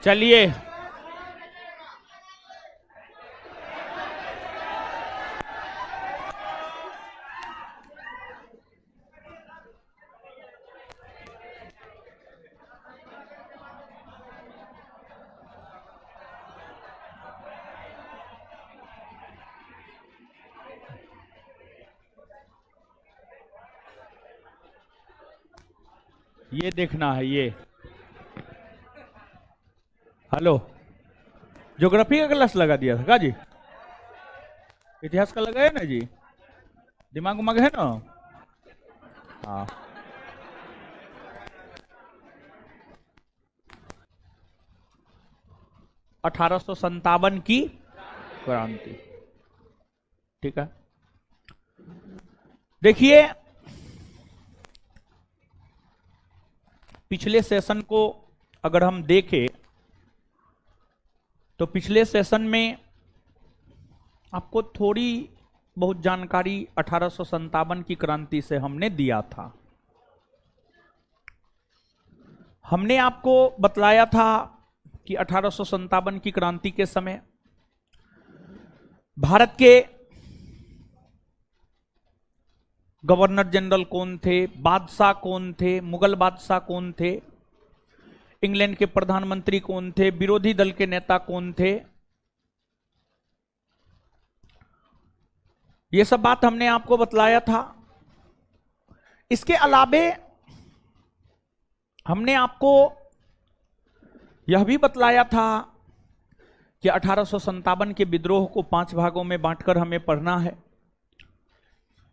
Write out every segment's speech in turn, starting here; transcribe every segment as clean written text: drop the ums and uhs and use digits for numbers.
चलिए ये देखना है। ये हेलो, ज्योग्राफी का क्लास लगा दिया था का जी? इतिहास का लगा है ना जी? दिमाग उमाग है ना? हाँ, $1857 की क्रांति। ठीक है, देखिए पिछले सेशन को अगर हम देखें तो पिछले सेशन में आपको थोड़ी बहुत जानकारी 1857 की क्रांति से हमने दिया था। हमने आपको बतलाया था कि 1857 की क्रांति के समय भारत के गवर्नर जनरल कौन थे, बादशाह कौन थे, मुगल बादशाह कौन थे, इंग्लैंड के प्रधानमंत्री कौन थे, विरोधी दल के नेता कौन थे, ये सब बात हमने आपको बतलाया था। इसके अलावे हमने आपको यह भी बतलाया था कि 1857 के विद्रोह को 5 भागों में बांटकर हमें पढ़ना है।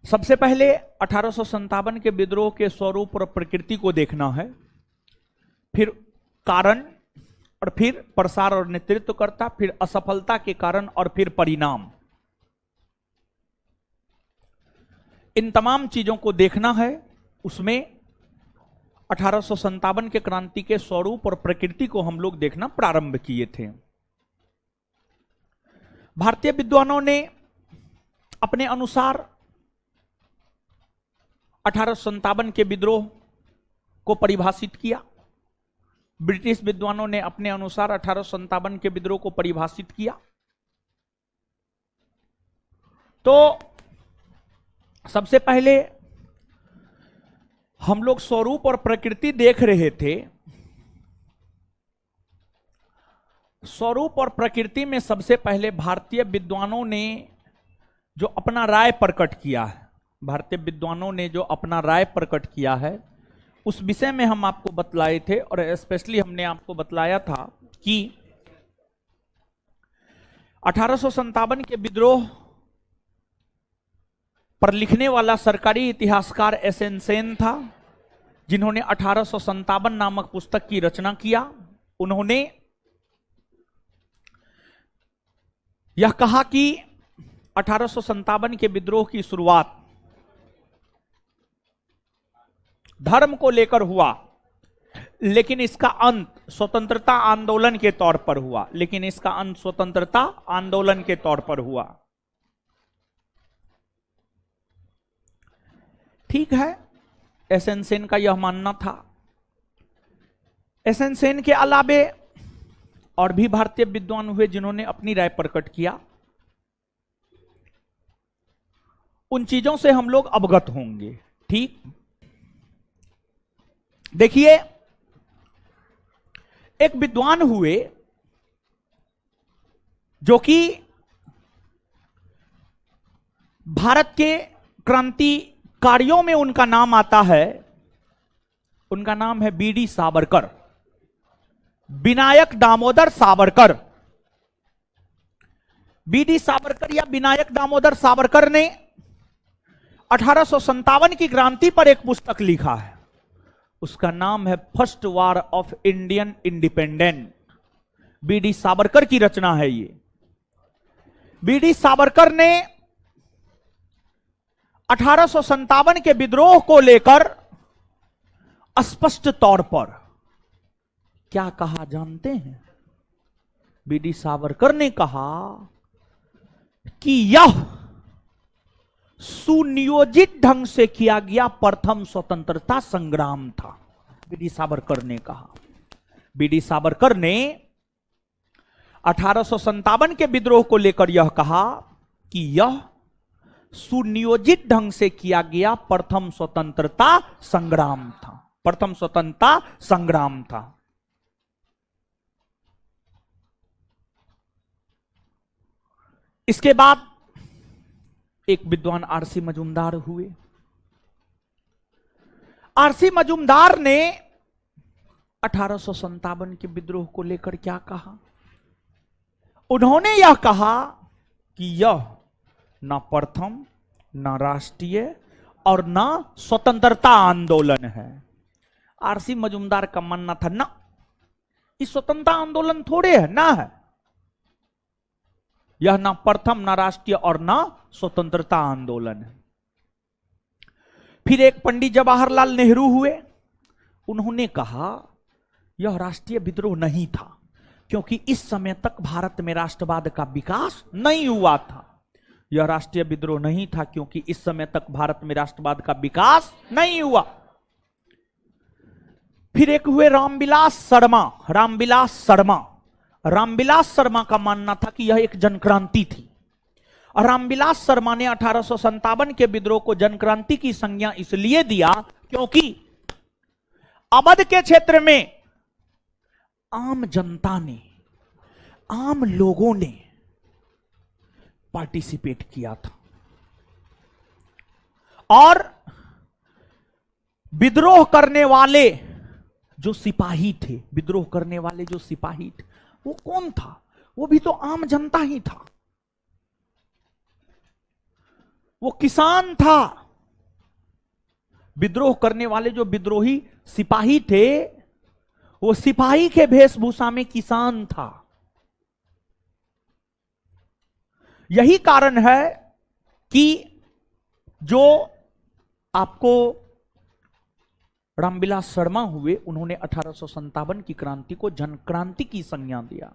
सबसे पहले 1857 के विद्रोह के स्वरूप और प्रकृति को देखना है, फिर कारण, और फिर प्रसार और नेतृत्वकर्ता, फिर असफलता के कारण और फिर परिणाम। इन तमाम चीजों को देखना है। उसमें 1857 के क्रांति के स्वरूप और प्रकृति को हम लोग देखना प्रारंभ किए थे। भारतीय विद्वानों ने अपने अनुसार 1857 के विद्रोह को परिभाषित किया। ब्रिटिश विद्वानों ने अपने अनुसार 1857 के विद्रोह को परिभाषित किया। तो सबसे पहले हम लोग स्वरूप और प्रकृति देख रहे थे। स्वरूप और प्रकृति में सबसे पहले भारतीय विद्वानों ने जो अपना राय प्रकट किया है, भारतीय विद्वानों ने जो अपना राय प्रकट किया है, उस विषय में हम आपको बतलाए थे। और स्पेशली हमने आपको बतलाया था कि 1857 के विद्रोह पर लिखने वाला सरकारी इतिहासकार एसएन सेन था, जिन्होंने 1857 नामक पुस्तक की रचना किया। उन्होंने यह कहा कि 1857 के विद्रोह की शुरुआत धर्म को लेकर हुआ, लेकिन इसका अंत स्वतंत्रता आंदोलन के तौर पर हुआ। लेकिन इसका अंत स्वतंत्रता आंदोलन के तौर पर हुआ। ठीक है, एसएन सेन का यह मानना था। एसएन सेन के अलावे और भी भारतीय विद्वान हुए जिन्होंने अपनी राय प्रकट किया। उन चीजों से हम लोग अवगत होंगे। ठीक, देखिए एक विद्वान हुए जो कि भारत के क्रांतिकारियों में उनका नाम आता है। उनका नाम है बीडी सावरकर, विनायक दामोदर सावरकर। बीडी सावरकर या विनायक दामोदर सावरकर ने 1857 की क्रांति पर एक पुस्तक लिखा है। उसका नाम है first war of Indian independent. V D Savarkar की रचना है ये। बीडी सावरकर ने 1857 के विद्रोह को लेकर स्पष्ट तौर पर क्या कहा जानते हैं? बीडी सावरकर ने कहा कि यह सुनियोजित ढंग से किया गया प्रथम स्वतंत्रता संग्राम था। बीडी सावरकर ने कहा। बीडी सावरकर ने 1857 के विद्रोह को लेकर यह कहा कि यह सुनियोजित ढंग से किया गया प्रथम स्वतंत्रता संग्राम था। प्रथम स्वतंत्रता संग्राम था। इसके बाद एक विद्वान आरसी मजूमदार हुए। आरसी मजूमदार ने 1857 के विद्रोह को लेकर क्या कहा? उन्होंने यह कहा कि यह न प्रथम, न राष्ट्रीय और न स्वतंत्रता आंदोलन है। आरसी मजूमदार का मानना था ना, इस स्वतंत्रता आंदोलन थोड़े है ना है, यह ना प्रथम, ना राष्ट्रीय और ना स्वतंत्रता आंदोलन है। फिर एक पंडित जवाहरलाल नेहरू हुए। उन्होंने कहा यह राष्ट्रीय विद्रोह नहीं था, क्योंकि इस समय तक भारत में राष्ट्रवाद का विकास नहीं हुआ था। यह राष्ट्रीय विद्रोह नहीं था क्योंकि इस समय तक भारत में राष्ट्रवाद का विकास नहीं हुआ। फिर एक हुए रामविलास शर्मा। रामविलास शर्मा का मानना था कि यह एक जनक्रांति थी। और रामविलास शर्मा ने 1857 के विद्रोह को जनक्रांति की संज्ञा इसलिए दिया क्योंकि अवध के क्षेत्र में आम जनता ने, आम लोगों ने पार्टिसिपेट किया था। और विद्रोह करने वाले जो सिपाही थे, विद्रोह करने वाले जो सिपाही थे, वो कौन था? वो भी तो आम जनता ही था। वो किसान था। विद्रोह करने वाले जो विद्रोही सिपाही थे, वो सिपाही के वेशभूषा में किसान था। यही कारण है कि जो आपको रामविलास शर्मा हुए, उन्होंने 1857 की क्रांति को जनक्रांति की संज्ञा दिया।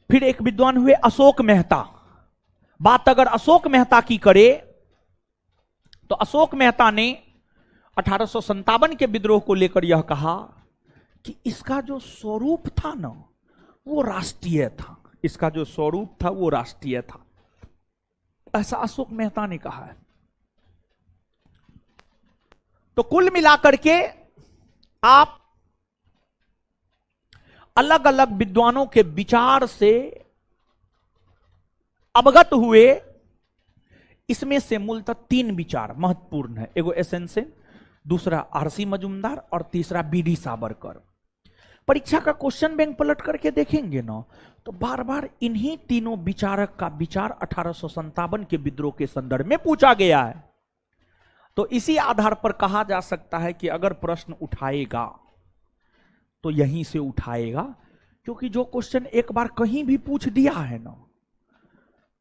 फिर एक विद्वान हुए अशोक मेहता। बात अगर अशोक मेहता की करे तो अशोक मेहता ने 1857 के विद्रोह को लेकर यह कहा कि इसका जो स्वरूप था ना, वो राष्ट्रीय था। इसका जो स्वरूप था वो राष्ट्रीय था, ऐसा अशोक मेहता ने कहा है। तो कुल मिलाकर के आप अलग अलग विद्वानों के विचार से अवगत हुए। इसमें से मूलतः 3 विचार महत्वपूर्ण है। एगो एसेंसेन, दूसरा आरसी मजूमदार और तीसरा बीडी सावरकर। परीक्षा का क्वेश्चन बैंक पलट करके देखेंगे ना, तो बार बार इन्हीं तीनों विचारक का विचार 1857 के विद्रोह के संदर्भ में पूछा गया है। तो इसी आधार पर कहा जा सकता है कि अगर प्रश्न उठाएगा तो यहीं से उठाएगा, क्योंकि जो क्वेश्चन एक बार कहीं भी पूछ दिया है ना,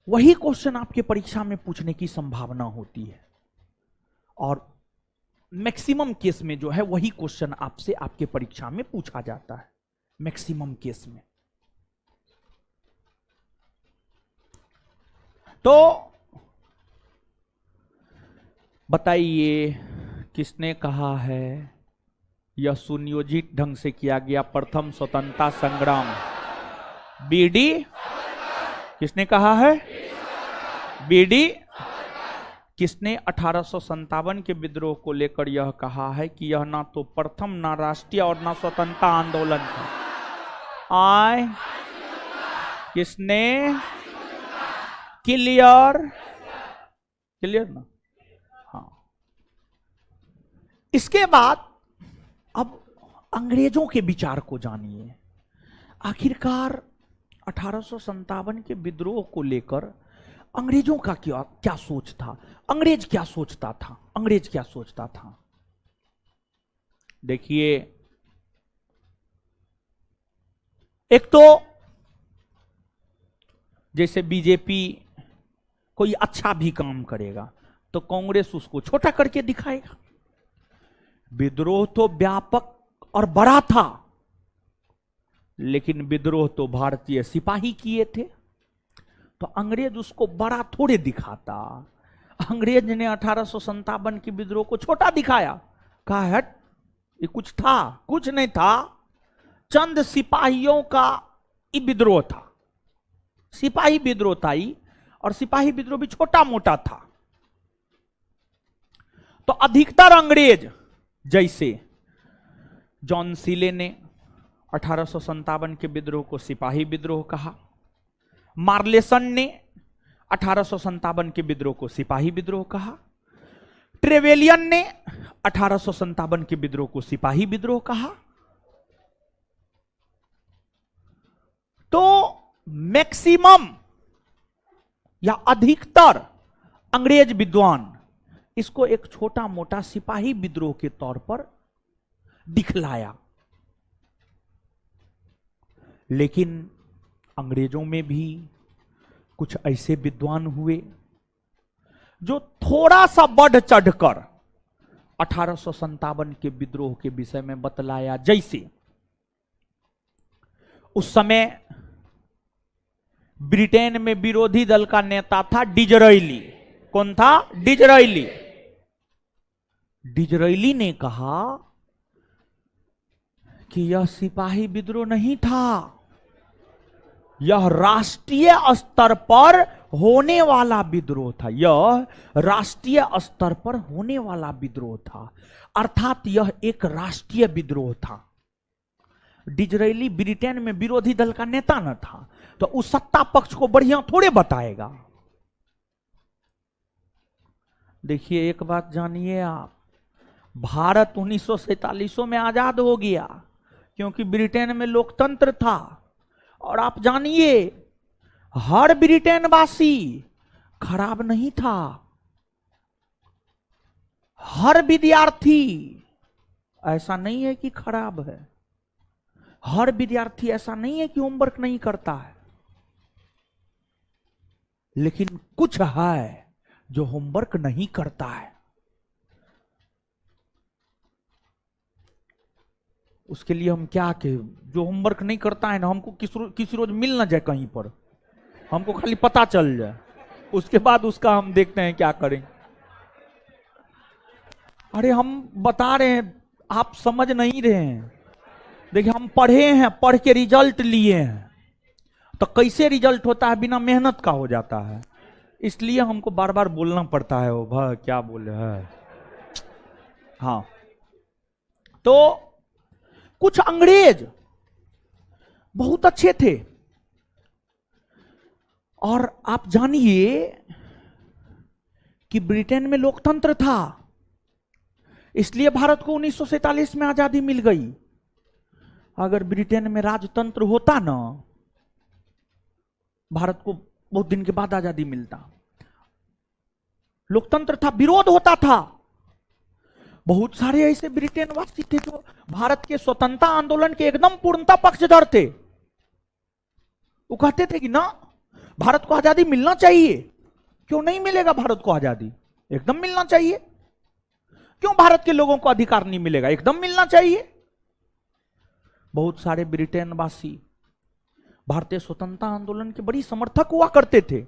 वही क्वेश्चन आपके परीक्षा में पूछने की संभावना होती है। और मैक्सिमम केस में जो है वही क्वेश्चन आपसे आपके परीक्षा में पूछा जाता है, मैक्सिमम केस में। तो बताइए किसने कहा है यह सुनियोजित ढंग से किया गया प्रथम स्वतंत्रता संग्राम? बीडी। किसने कहा है? बीडी। किसने 1857 के विद्रोह को लेकर यह कहा है कि यह ना तो प्रथम, ना राष्ट्रीय और ना स्वतंत्रता आंदोलन था? आय किसने? क्लियर? क्लियर ना? हाँ। इसके बाद अब अंग्रेजों के विचार को जानिए। आखिरकार 1857 के विद्रोह को लेकर अंग्रेजों का क्या सोच था? अंग्रेज क्या सोचता था? अंग्रेज क्या सोचता था? देखिए, एक तो जैसे बीजेपी कोई अच्छा भी काम करेगा तो कांग्रेस उसको छोटा करके दिखाएगा। विद्रोह तो व्यापक और बड़ा था, लेकिन विद्रोह तो भारतीय सिपाही किए थे, तो अंग्रेज उसको बड़ा थोड़े दिखाता। अंग्रेज ने 1857 के विद्रोह को छोटा दिखाया, कहा हट ये कुछ था, कुछ नहीं था। चंद सिपाहियों का ये विद्रोह था, सिपाही विद्रोह था ये, और सिपाही विद्रोह भी छोटा मोटा था। तो अधिकतर अंग्रेज, जैसे जॉन सीले ने 1857 के विद्रोह को सिपाही विद्रोह कहा, मार्लेसन ने 1857 के विद्रोह को सिपाही विद्रोह कहा, ट्रेवेलियन ने 1857 के विद्रोह को सिपाही विद्रोह कहा। तो मैक्सिमम या अधिकतर अंग्रेज विद्वान इसको एक छोटा मोटा सिपाही विद्रोह के तौर पर दिखलाया। लेकिन अंग्रेजों में भी कुछ ऐसे विद्वान हुए जो थोड़ा सा बढ़ चढ़कर 1857 के विद्रोह के विषय में बतलाया। जैसे उस समय ब्रिटेन में विरोधी दल का नेता था डिजराइली। कौन था? डिजराइली। डिजराइली ने कहा कि यह सिपाही विद्रोह नहीं था, यह राष्ट्रीय स्तर पर होने वाला विद्रोह था, यह राष्ट्रीय स्तर पर होने वाला विद्रोह था, अर्थात यह एक राष्ट्रीय विद्रोह था। डिजराइली ब्रिटेन में विरोधी दल का नेता न था, तो उस सत्ता पक्ष को बढ़िया थोड़े बताएगा। देखिए एक बात जानिए आप, भारत 1947 में आजाद हो गया क्योंकि ब्रिटेन में लोकतंत्र था। और आप जानिए हर ब्रिटेन वासी खराब नहीं था, हर विद्यार्थी ऐसा नहीं है कि खराब है, हर विद्यार्थी ऐसा नहीं है कि होमवर्क नहीं करता है। लेकिन कुछ है जो होमवर्क नहीं करता है, उसके लिए हम क्या कहें? जो होमवर्क नहीं करता है ना, हमको किसी रोज मिल ना जाए कहीं पर, हमको खाली पता चल जाए, उसके बाद उसका हम देखते हैं क्या करें। अरे हम बता रहे हैं, आप समझ नहीं रहे हैं। देखिए हम पढ़े हैं, पढ़ के रिजल्ट लिए हैं, तो कैसे रिजल्ट होता है? बिना मेहनत का हो जाता है। इसलिए हमको बार बार बोलना पड़ता है, वो भाई क्या बोले है। हाँ, तो कुछ अंग्रेज बहुत अच्छे थे, और आप जानिए कि ब्रिटेन में लोकतंत्र था, इसलिए भारत को 1947 में आजादी मिल गई। अगर ब्रिटेन में राजतंत्र होता ना, भारत को बहुत दिन के बाद आजादी मिलता। लोकतंत्र था, विरोध होता था। बहुत सारे ऐसे ब्रिटेन वासी थे जो भारत के स्वतंत्रता आंदोलन के एकदम पूर्णता पक्षधर थे। वो कहते थे कि ना, भारत को आजादी मिलना चाहिए। क्यों नहीं मिलेगा भारत को आजादी? एकदम मिलना चाहिए। क्यों भारत के लोगों को अधिकार नहीं मिलेगा? एकदम मिलना चाहिए। बहुत सारे ब्रिटेन वासी भारतीय स्वतंत्रता आंदोलन के बड़ी समर्थक हुआ करते थे।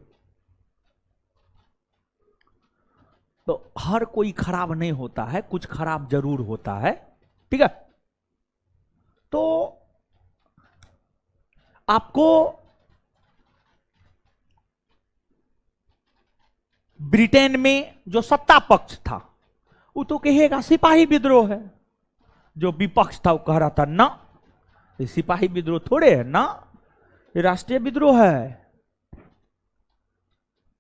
तो हर कोई खराब नहीं होता है, कुछ खराब जरूर होता है, ठीक है। तो आपको ब्रिटेन में जो सत्ता पक्ष था वो तो कहेगा सिपाही विद्रोह है, जो विपक्ष था वो कह रहा था ना, ये सिपाही विद्रोह थोड़े है ना, ये राष्ट्रीय विद्रोह है,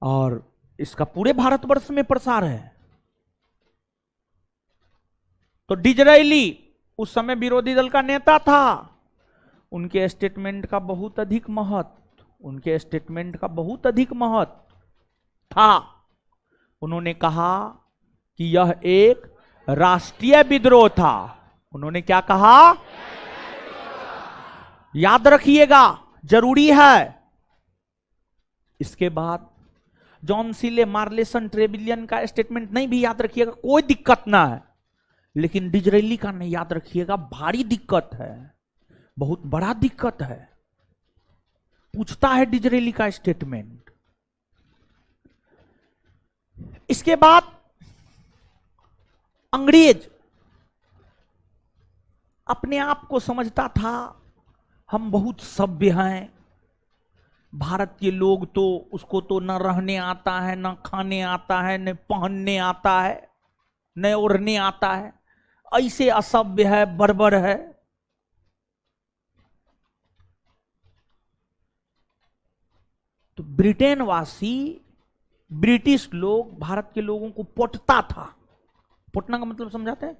और इसका पूरे भारतवर्ष में प्रसार है। तो डिजराइली उस समय विरोधी दल का नेता था, उनके स्टेटमेंट का बहुत अधिक महत्व था। उन्होंने कहा कि यह एक राष्ट्रीय विद्रोह था। उन्होंने क्या कहा? याद रखिएगा, जरूरी है। इसके बाद जॉन सीले, मार्लेसन, ट्रेविलियन का स्टेटमेंट नहीं भी याद रखिएगा, कोई दिक्कत ना है, लेकिन डिजराइली का नहीं याद रखिएगा, भारी दिक्कत है, बहुत बड़ा दिक्कत है। पूछता है डिजराइली का स्टेटमेंट। इसके बाद अंग्रेज अपने आप को समझता था हम बहुत सभ्य हैं, भारत के लोग तो उसको तो न रहने आता है, न खाने आता है, न पहनने आता है, न ओढ़ने आता है, ऐसे असभ्य है, बर्बर है। तो ब्रिटेन वासी, ब्रिटिश लोग भारत के लोगों को पोटता था। पोटना का मतलब समझाते हैं?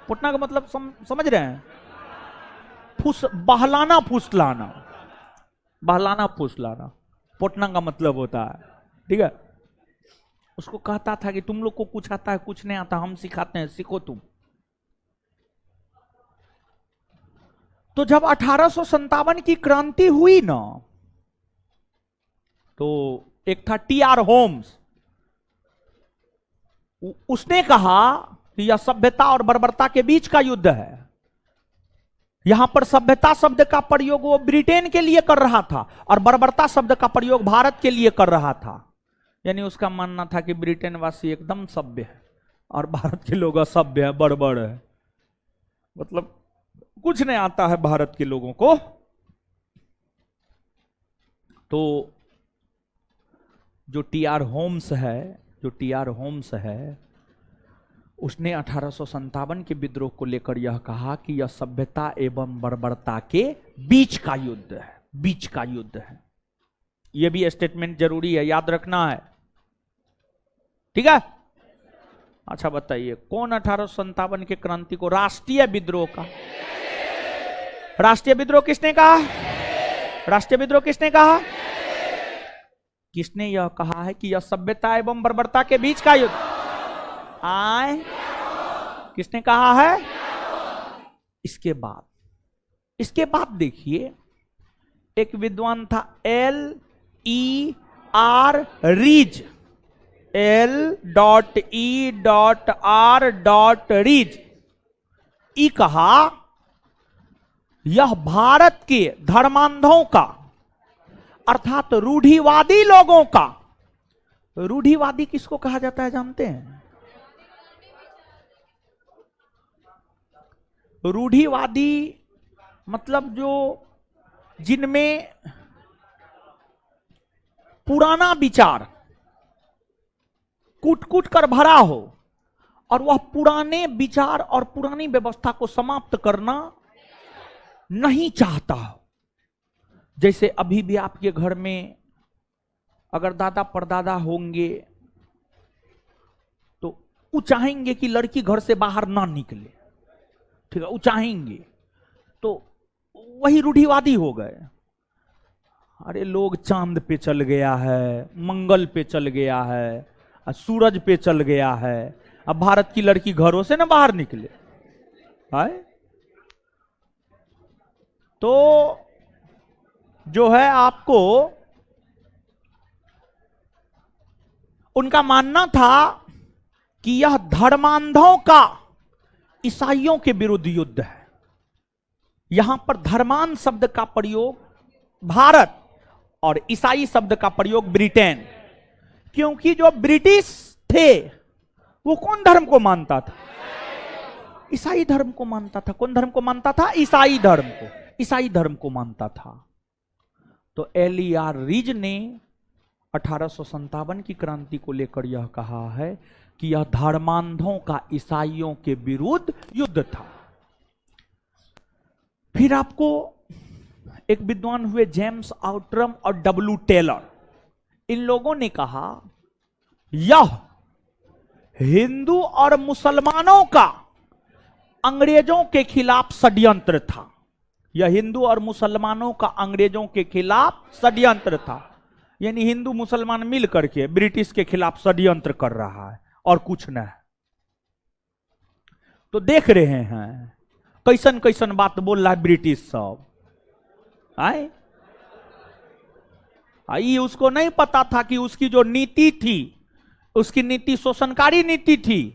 पोटना का मतलब समझ रहे हैं? बहलाना फुसलाना, बहलाना फुसलाना पोटना का मतलब होता है, ठीक है। उसको कहता था कि तुम लोग को कुछ आता है, कुछ नहीं आता, हम सिखाते हैं, सीखो तुम। तो जब 1857 की क्रांति हुई ना, तो एक था टी.आर. होम्स, उसने कहा कि यह सभ्यता और बर्बरता के बीच का युद्ध है। यहां पर सभ्यता शब्द का प्रयोग वो ब्रिटेन के लिए कर रहा था और बर्बरता शब्द का प्रयोग भारत के लिए कर रहा था। यानी उसका मानना था कि ब्रिटेन वासी एकदम सभ्य है और भारत के लोग असभ्य है, बड़बड़ है, मतलब कुछ नहीं आता है भारत के लोगों को। तो जो टी.आर. होम्स है, उसने 1857 के विद्रोह को लेकर यह कहा कि यह सभ्यता एवं बर्बरता के बीच का युद्ध है, बीच का युद्ध है। यह भी स्टेटमेंट जरूरी है, याद रखना है, ठीक है। अच्छा बताइए, कौन 1857 के क्रांति को राष्ट्रीय विद्रोह का? राष्ट्रीय विद्रोह किसने कहा? राष्ट्रीय विद्रोह किसने कहा? किसने यह कहा है कि यह सभ्यता एवं बर्बरता के बीच का युद्ध आए? किसने कहा है? इसके बाद देखिए, एक विद्वान था L.E.R. रीज, L.E.R. रीज। ई कहा यह भारत के धर्मांधों का, अर्थात रूढ़िवादी लोगों का। रूढ़िवादी किसको कहा जाता है जानते हैं? रूढ़िवादी मतलब जो जिनमें पुराना विचार कूट कूट कर भरा हो और वह पुराने विचार और पुरानी व्यवस्था को समाप्त करना नहीं चाहता हो। जैसे अभी भी आपके घर में अगर दादा परदादा होंगे तो वो चाहेंगे कि लड़की घर से बाहर ना निकले, ठीक है, वो चाहेंगे। तो वही रूढ़िवादी हो गए। अरे लोग चांद पे चल गया है, मंगल पे चल गया है, सूरज पे चल गया है, अब भारत की लड़की घरों से ना बाहर निकले है। तो जो है आपको उनका मानना था कि यह धर्मांधों का ईसाइयों के विरुद्ध युद्ध है। यहां पर धर्मांध शब्द का प्रयोग भारत और ईसाई शब्द का प्रयोग ब्रिटेन, क्योंकि जो ब्रिटिश थे वो कौन धर्म को मानता था? ईसाई धर्म को मानता था। कौन धर्म को मानता था? ईसाई धर्म को, ईसाई धर्म को मानता था। तो L.E.R. रीज ने 1857 की क्रांति को लेकर यह कहा है कि यह धर्मांधों का ईसाइयों के विरुद्ध युद्ध था। फिर आपको एक विद्वान हुए जेम्स आउट्रम और W. टेलर, इन लोगों ने कहा यह हिंदू और मुसलमानों का अंग्रेजों के खिलाफ षड्यंत्र था। यह हिंदू और मुसलमानों का अंग्रेजों के खिलाफ षड्यंत्र था। यानी हिंदू मुसलमान मिल करके ब्रिटिश के खिलाफ षड्यंत्र कर रहा है और कुछ नहीं। तो देख रहे हैं कैसन कैसन बात बोल रहा है ब्रिटिश सब। आए आई उसको नहीं पता था कि उसकी जो नीति थी, उसकी नीति शोषणकारी नीति थी।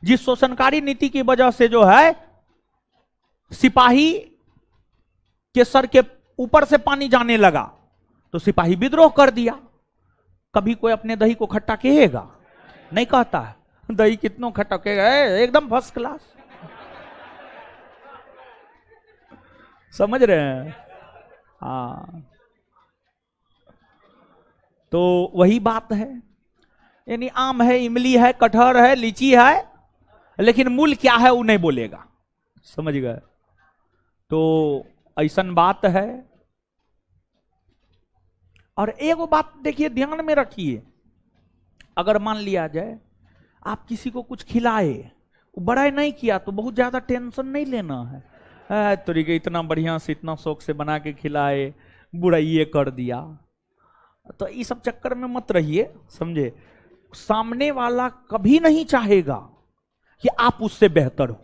जिस शोषणकारी नीति की वजह से जो है सिपाही के सर के ऊपर से पानी जाने लगा, तो सिपाही विद्रोह कर दिया। कभी कोई अपने दही को खट्टा कहेगा? नहीं कहता है। दही कितनों खट्टा कहेगा? एकदम फर्स्ट क्लास। समझ रहे हैं? हाँ, तो वही बात है। यानी आम है, इमली है, कटहर है, लीची है, लेकिन मूल क्या है वो नहीं बोलेगा। समझ गए? तो ऐसन बात है। और एक बात देखिए, ध्यान में रखिए, अगर मान लिया जाए आप किसी को कुछ खिलाए, वो बड़ा नहीं किया तो बहुत ज्यादा टेंशन नहीं लेना है। तरीके इतना बढ़िया से इतना शौक से बना के खिलाए, बुराई कर दिया, तो इस सब चक्कर में मत रहिए। समझे? सामने वाला कभी नहीं चाहेगा कि आप उससे बेहतर हो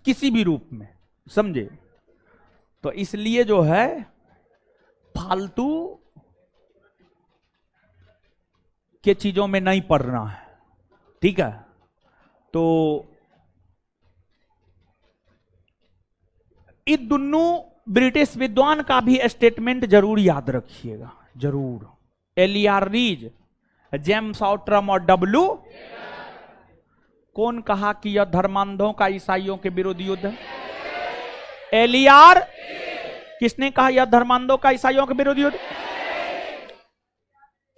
किसी भी रूप में। समझे? तो इसलिए जो है फालतू के चीजों में नहीं पड़ना है। ठीक है? तो ये दोनों ब्रिटिश विद्वान का भी स्टेटमेंट जरूर याद रखिएगा, जरूर। एलियार रीज, जेम्स आउट्रम और डब्ल्यू। कौन कहा कि यह धर्मांधों का ईसाइयों के विरुद्ध युद्ध है? एलियार। किसने कहा यह धर्मांधों का ईसाइयों के विरुद्ध युद्ध?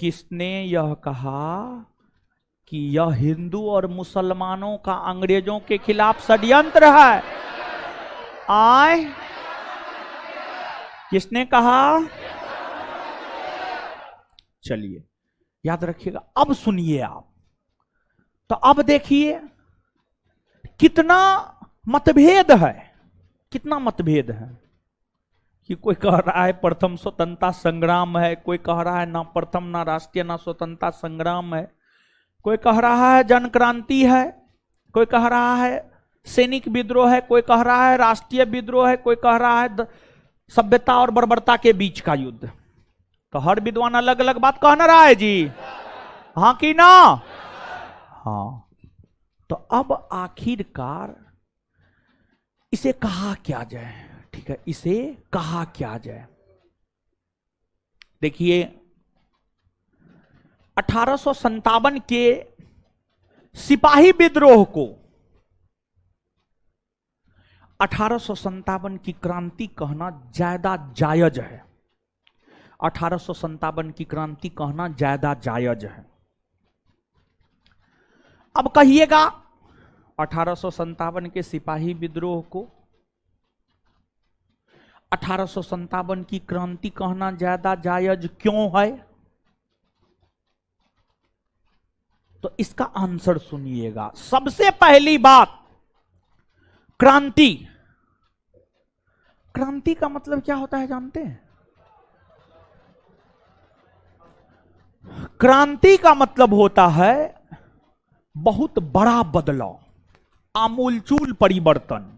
किसने यह कहा कि यह हिंदू और मुसलमानों का अंग्रेजों के खिलाफ षड्यंत्र है? आए, किसने कहा? चलिए याद रखिएगा। अब सुनिए आप, तो अब देखिए कितना मतभेद है, कितना मतभेद है। कि कोई कह रहा है प्रथम स्वतंत्रता संग्राम है, कोई कह रहा है ना प्रथम ना राष्ट्रीय ना स्वतंत्रता संग्राम है, कोई कह रहा है जन क्रांति है, कोई कह रहा है सैनिक विद्रोह है, कोई कह रहा है राष्ट्रीय विद्रोह है, कोई कह रहा है सभ्यता और बर्बरता के बीच का युद्ध। तो हर विद्वान अलग अलग बात कहना रहा है जी, हाँ कि ना? हाँ। तो अब आखिरकार इसे कहा क्या जाए? ठीक है, इसे कहा क्या जाए? देखिए 1857 के सिपाही विद्रोह को 1857 की क्रांति कहना ज्यादा जायज है। 1857 की क्रांति कहना ज्यादा जायज है। अब कहिएगा 1857 के सिपाही विद्रोह को 1857 की क्रांति कहना ज्यादा जायज क्यों है? तो इसका आंसर सुनिएगा। सबसे पहली बात, क्रांति। क्रांति का मतलब क्या होता है जानते हैं? क्रांति का मतलब होता है बहुत बड़ा बदलाव, आमूलचूल परिवर्तन।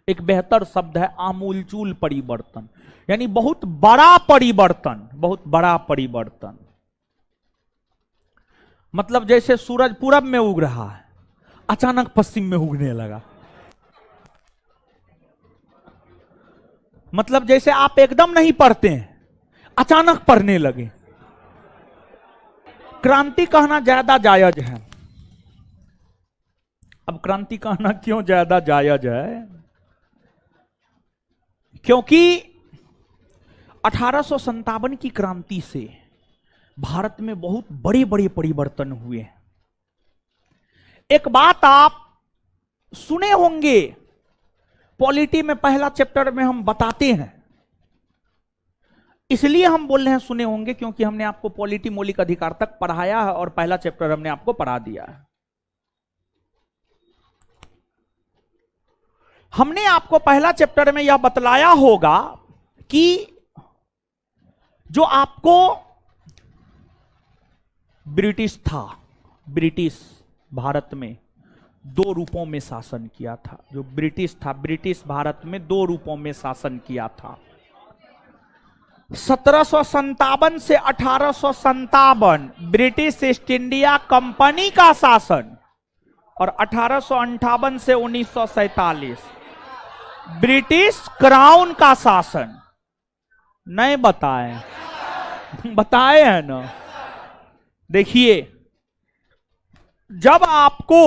एक बेहतर शब्द है आमूलचूल परिवर्तन, यानी बहुत बड़ा परिवर्तन, बहुत बड़ा परिवर्तन। मतलब जैसे सूरज पूरब में उग रहा है, अचानक पश्चिम में उगने लगा। मतलब जैसे आप एकदम नहीं पढ़ते हैं, अचानक पढ़ने लगे। क्रांति कहना ज्यादा जायज है। अब क्रांति कहना क्यों ज्यादा जायज है? क्योंकि 1857 की क्रांति से भारत में बहुत बड़े बड़े परिवर्तन हुए हैं। एक बात आप सुने होंगे, पॉलिटी में पहला चैप्टर में हम बताते हैं, इसलिए हम बोल रहे हैं सुने होंगे क्योंकि हमने आपको पॉलिटी मौलिक अधिकार तक पढ़ाया है और पहला चैप्टर हमने आपको पढ़ा दिया है। हमने आपको पहला चैप्टर में यह बतलाया होगा कि जो आपको ब्रिटिश था, ब्रिटिश भारत में दो रूपों में शासन किया था। जो ब्रिटिश था, ब्रिटिश भारत में दो रूपों में शासन किया था। 1757 से 1857 ब्रिटिश ईस्ट इंडिया कंपनी का शासन, और 1858 से 1947 ब्रिटिश क्राउन का शासन। नहीं बताए? बताए हैं ना। देखिए जब आपको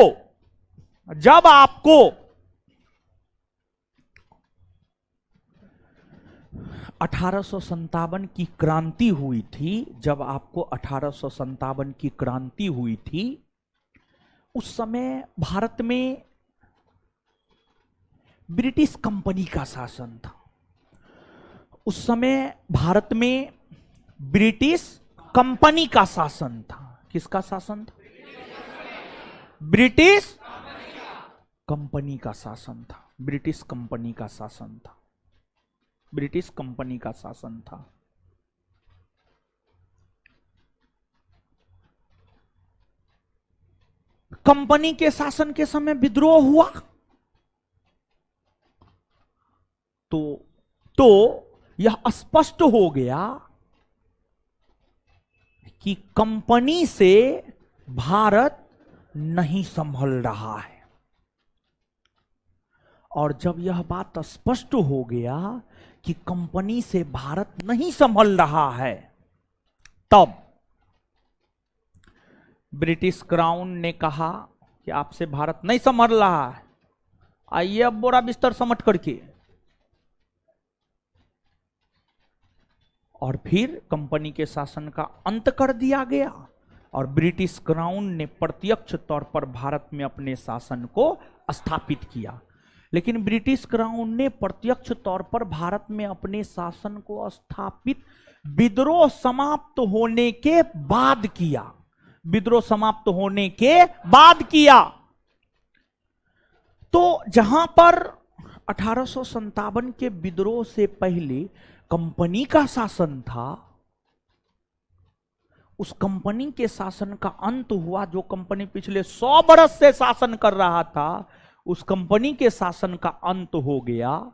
1857 की क्रांति हुई थी। जब आपको 1857 की क्रांति हुई थी, उस समय भारत में ब्रिटिश कंपनी का शासन था। उस समय भारत में ब्रिटिश कंपनी का शासन था। किसका शासन था? ब्रिटिश कंपनी का शासन था। ब्रिटिश कंपनी का शासन था। ब्रिटिश कंपनी का शासन था। कंपनी के शासन के समय विद्रोह हुआ तो यह स्पष्ट हो गया कि कंपनी से भारत नहीं संभल रहा है। और जब यह बात स्पष्ट हो गया कि कंपनी से भारत नहीं संभल रहा है, तब ब्रिटिश क्राउन ने कहा कि आपसे भारत नहीं संभल रहा है, आइए अब बोरा बिस्तर समट करके। और फिर कंपनी के शासन का अंत कर दिया गया और ब्रिटिश क्राउन ने प्रत्यक्ष तौर पर भारत में अपने शासन को स्थापित किया। लेकिन ब्रिटिश क्राउन ने प्रत्यक्ष तौर पर भारत में अपने शासन को स्थापित विद्रोह समाप्त होने के बाद किया। विद्रोह समाप्त होने के बाद किया। तो जहां पर 1857 के विद्रोह से पहले कंपनी का शासन था, उस कंपनी के शासन का अंत हुआ। जो कंपनी पिछले 100 बरस से शासन कर रहा था, उस कंपनी के शासन का अंत हो गया।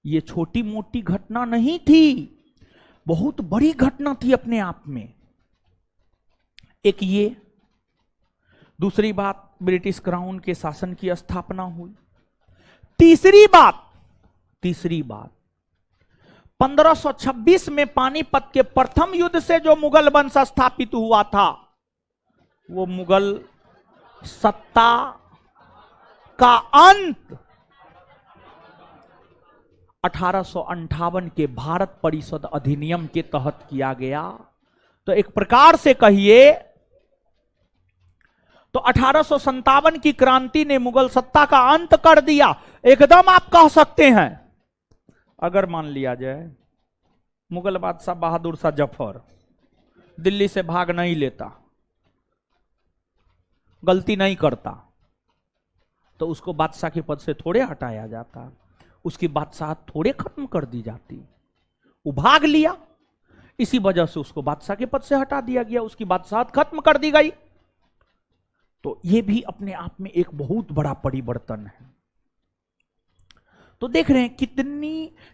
ये छोटी मोटी घटना नहीं थी, बहुत बड़ी घटना थी अपने आप में। एक ये, दूसरी बात ब्रिटिश क्राउन के शासन की स्थापना हुई। तीसरी बात 1526 में पानीपत के प्रथम युद्ध से जो मुगल वंश स्थापित हुआ था, वो मुगल सत्ता का अंत 1858 के भारत परिषद अधिनियम के तहत किया गया। तो एक प्रकार से कहिए तो 1857 की क्रांति ने मुगल सत्ता का अंत कर दिया। एकदम आप कह सकते हैं, अगर मान लिया जाए मुगल बादशाह बहादुर शाह जफर दिल्ली से भाग नहीं लेता, गलती नहीं करता, तो उसको बादशाह के पद से थोड़े हटाया जाता, उसकी बादशाह थोड़े खत्म कर दी जाती। वो भाग लिया, इसी वजह से उसको बादशाह के पद से हटा दिया गया, उसकी बादशाह खत्म कर दी गई। तो यह भी अपने आप में एक बहुत बड़ा परिवर्तन है। तो देख रहे हैं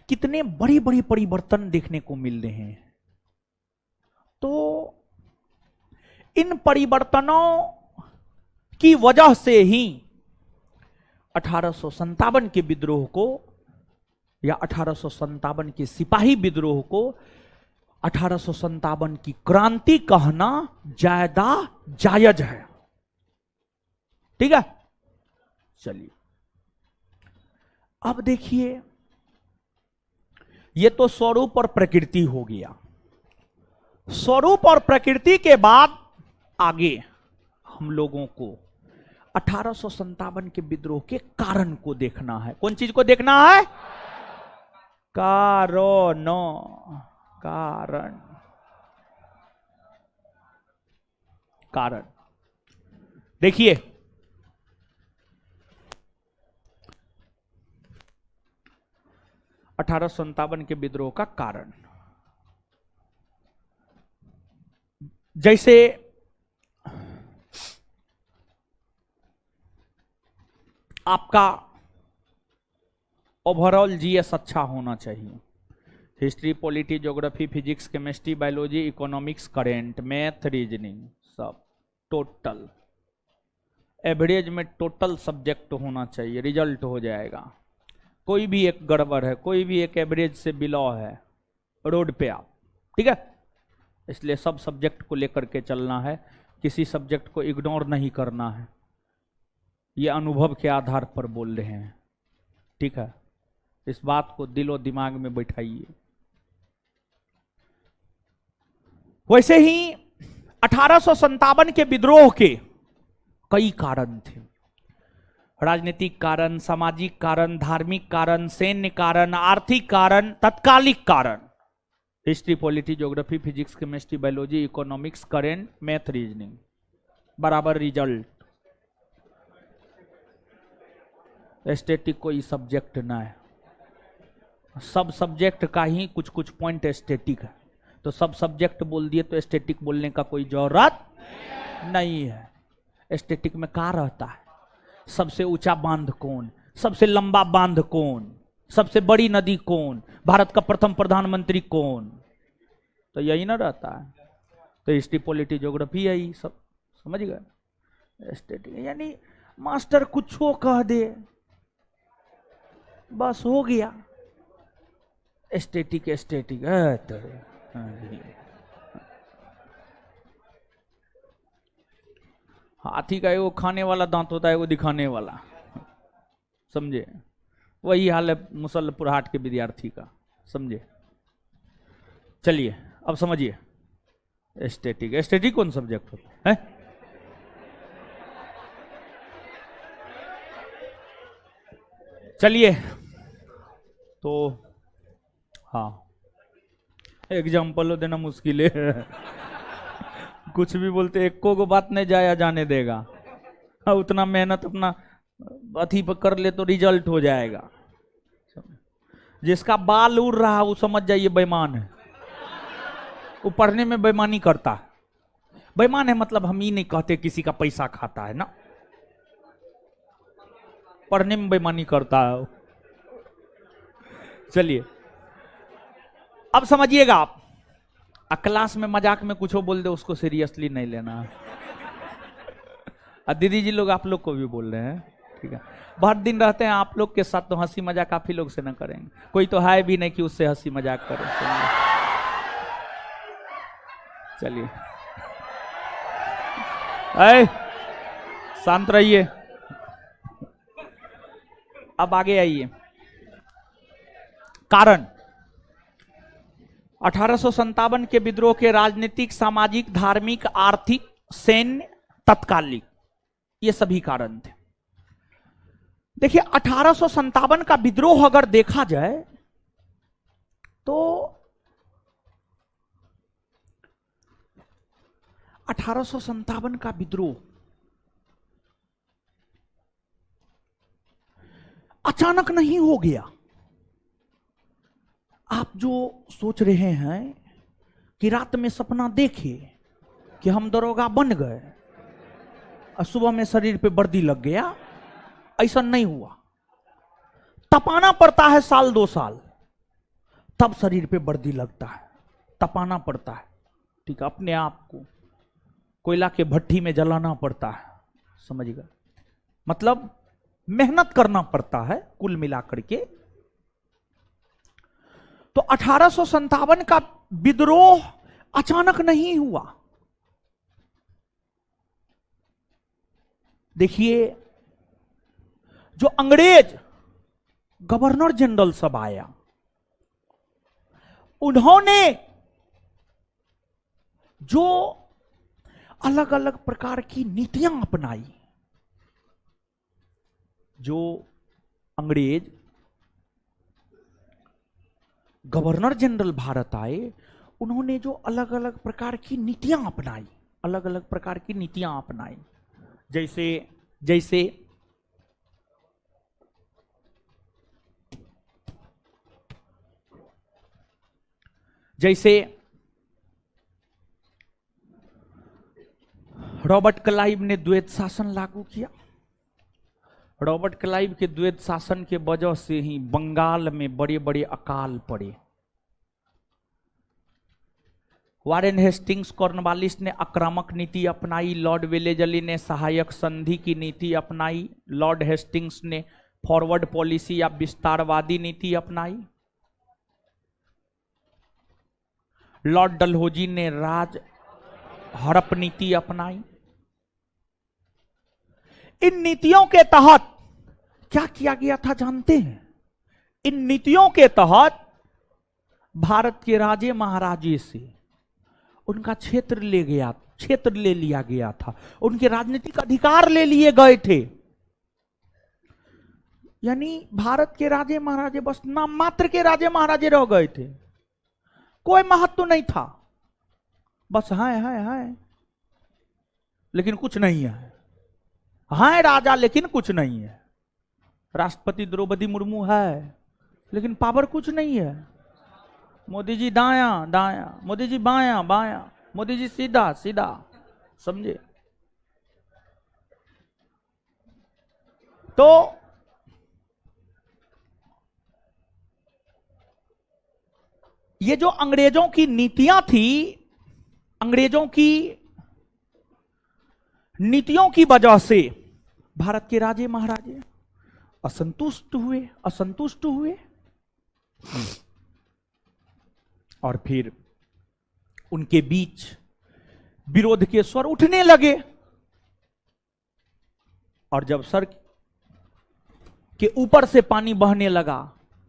कितने बड़ी बड़ी परिवर्तन देखने को मिल रहे हैं। तो इन परिवर्तनों की वजह से ही 1857 के विद्रोह को या 1857 के सिपाही विद्रोह को 1857 की क्रांति कहना ज्यादा जायज है। ठीक है, चलिए अब देखिए, ये तो स्वरूप और प्रकृति हो गया। स्वरूप और प्रकृति के बाद आगे हम लोगों को 1857 के विद्रोह के कारण को देखना है। कौन चीज को देखना है? कारण। देखिए, अठारह के विद्रोह का कारण, जैसे आपका ओवरऑल जीएस अच्छा होना चाहिए। History, polity, geography, physics, chemistry, biology, economics, current, math, reasoning, सब टोटल एवरेज में टोटल सब्जेक्ट होना चाहिए, रिजल्ट हो जाएगा। कोई भी एक गड़बड़ है, कोई भी एक एवरेज से बिलो है, रोड पे आप, ठीक है। इसलिए सब सब्जेक्ट को लेकर के चलना है, किसी सब्जेक्ट को इग्नोर नहीं करना है। ये अनुभव के आधार पर बोल रहे हैं, ठीक है। इस बात को दिलो दिमाग में बैठाइए। वैसे ही 1857 के विद्रोह के कई कारण थे। राजनीतिक कारण, सामाजिक कारण, धार्मिक कारण, सैन्य कारण, आर्थिक कारण, तत्कालिक कारण। History, polity, geography, physics, chemistry, biology, economics, current, math, reasoning बराबर रिजल्ट। एस्थेटिक कोई सब्जेक्ट ना है, सब सब्जेक्ट का ही कुछ कुछ पॉइंट एस्थेटिक है, तो सब सब्जेक्ट बोल दिए तो एस्थेटिक बोलने का कोई जरूरत नहीं है। एस्थेटिक में क्या रहता है? सबसे ऊंचा बांध कौन, सबसे लंबा बांध कौन, सबसे बड़ी नदी कौन, भारत का प्रथम प्रधानमंत्री कौन, तो यही ना रहता है। तो हिस्ट्री, पॉलिटी, ज्योग्राफी यही सब, समझ गए? एस्थेटिक यानी मास्टर कुछ कह दे बस हो गया एस्थेटिक। एस्थेटिक हाथी का एगो खाने वाला दांत होता है, एगो दिखाने वाला, समझे? वही हाल है मुसल्लपुर हाट के विद्यार्थी का, समझे? चलिए अब समझिए एस्थेटिक। एस्थेटिक कौन सब्जेक्ट होता है? चलिए तो हाँ, एग्जाम्पल देना मुश्किल है कुछ भी बोलते, एको को बात नहीं जाया जाने देगा। उतना मेहनत अपना अथी पर कर ले तो रिजल्ट हो जाएगा। जिसका बाल उड़ रहा वो समझ जाइए बेईमान है, वो पढ़ने में बेईमानी करता है। बेईमान है मतलब हम ही नहीं कहते किसी का पैसा खाता है ना, पढ़ने में बेईमानी करता है। चलिए अब समझिएगा आप, क्लास में मजाक में कुछ बोल दे उसको सीरियसली नहीं लेना। दीदी जी लोग आप लोग को भी बोल रहे हैं, ठीक है? बहुत दिन रहते हैं आप लोग के साथ तो हंसी मजाक काफी लोग से ना करेंगे, कोई तो है भी नहीं कि उससे हंसी मजाक करें। चलिए शांत रहिए, अब आगे आइए। कारण 1857 के विद्रोह के राजनीतिक, सामाजिक, धार्मिक, आर्थिक, सैन्य, तत्कालिक, ये सभी कारण थे। देखिए 1857 का विद्रोह अगर देखा जाए तो 1857 का विद्रोह अचानक नहीं हो गया। आप जो सोच रहे हैं कि रात में सपना देखे कि हम दरोगा बन गए और सुबह में शरीर पे वर्दी लग गया, ऐसा नहीं हुआ। तपाना पड़ता है साल 2 साल, तब शरीर पे वर्दी लगता है, तपाना पड़ता है, ठीक है? अपने आप को कोयला के भट्टी में जलाना पड़ता है, समझ गए? मतलब मेहनत करना पड़ता है कुल मिलाकर के। तो 1857 का विद्रोह अचानक नहीं हुआ। देखिए जो अंग्रेज गवर्नर जनरल सब आया, उन्होंने जो अलग अलग प्रकार की नीतियां अपनाई, जो अंग्रेज गवर्नर जनरल भारत आए, उन्होंने जो अलग अलग प्रकार की नीतियां अपनाई, अलग अलग प्रकार की नीतियां अपनाई, जैसे जैसे जैसे रॉबर्ट क्लाइव ने द्वैत शासन लागू किया। रॉबर्ट क्लाइव के द्वैत शासन के वजह से ही बंगाल में बड़े बड़े अकाल पड़े। वारेन हेस्टिंग्स कॉर्नवालिस ने आक्रामक नीति अपनाई, लॉर्ड वेलेजली ने सहायक संधि की नीति अपनाई, लॉर्ड हेस्टिंग्स ने फॉरवर्ड पॉलिसी या विस्तारवादी नीति अपनाई, लॉर्ड डलहौजी ने राज हड़प नीति अपनाई। इन नीतियों के तहत क्या किया गया था जानते हैं? इन नीतियों के तहत भारत के राजे महाराजे से उनका क्षेत्र ले लिया गया था, उनके राजनीतिक अधिकार ले लिए गए थे। यानी भारत के राजे महाराजे बस नाम मात्र के राजे महाराजे रह गए थे, कोई महत्व नहीं था, बस है लेकिन कुछ नहीं है, है राजा लेकिन कुछ नहीं है। राष्ट्रपति द्रौपदी मुर्मू है लेकिन पावर कुछ नहीं है। मोदी जी दाया दाया, मोदी जी बाया बाया, मोदी जी सीधा सीधा, समझे? तो ये जो अंग्रेजों की नीतियां थी, अंग्रेजों की नीतियों की वजह से भारत के राजे महाराजे असंतुष्ट हुए और फिर उनके बीच विरोध के स्वर उठने लगे। और जब सर के ऊपर से पानी बहने लगा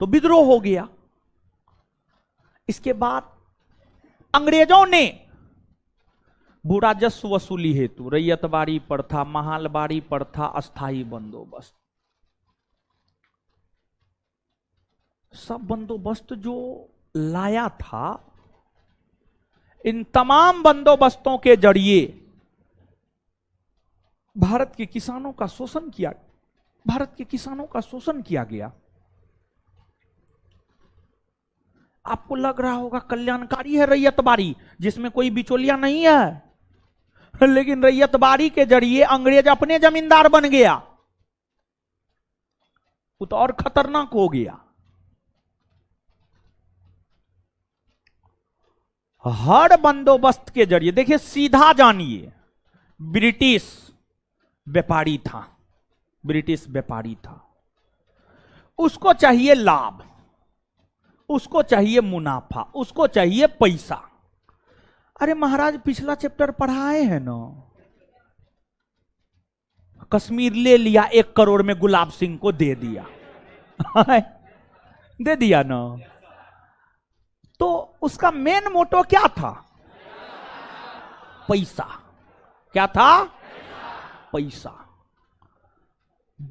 तो विद्रोह हो गया। इसके बाद अंग्रेजों ने भूराजस्व वसूली हेतु रैयतबाड़ी प्रथा, महालबाड़ी प्रथा, अस्थाई बंदोबस्त, सब बंदोबस्त जो लाया था, इन तमाम बंदोबस्तों के जरिए भारत के किसानों का शोषण किया गया। आपको लग रहा होगा कल्याणकारी है रैयतबाड़ी, जिसमें कोई बिचौलिया नहीं है, लेकिन रैयतबाड़ी के जरिए अंग्रेज अपने जमींदार बन गया, वो तो और खतरनाक हो गया। हर बंदोबस्त के जरिए, देखिए सीधा जानिए, ब्रिटिश व्यापारी था, उसको चाहिए लाभ, उसको चाहिए मुनाफा, उसको चाहिए पैसा। अरे महाराज पिछला चैप्टर पढ़ाए हैं ना, कश्मीर ले लिया 1 करोड़ में, गुलाब सिंह को दे दिया दे दिया ना। तो उसका मेन मोटो क्या था? पैसा। क्या था? पैसा।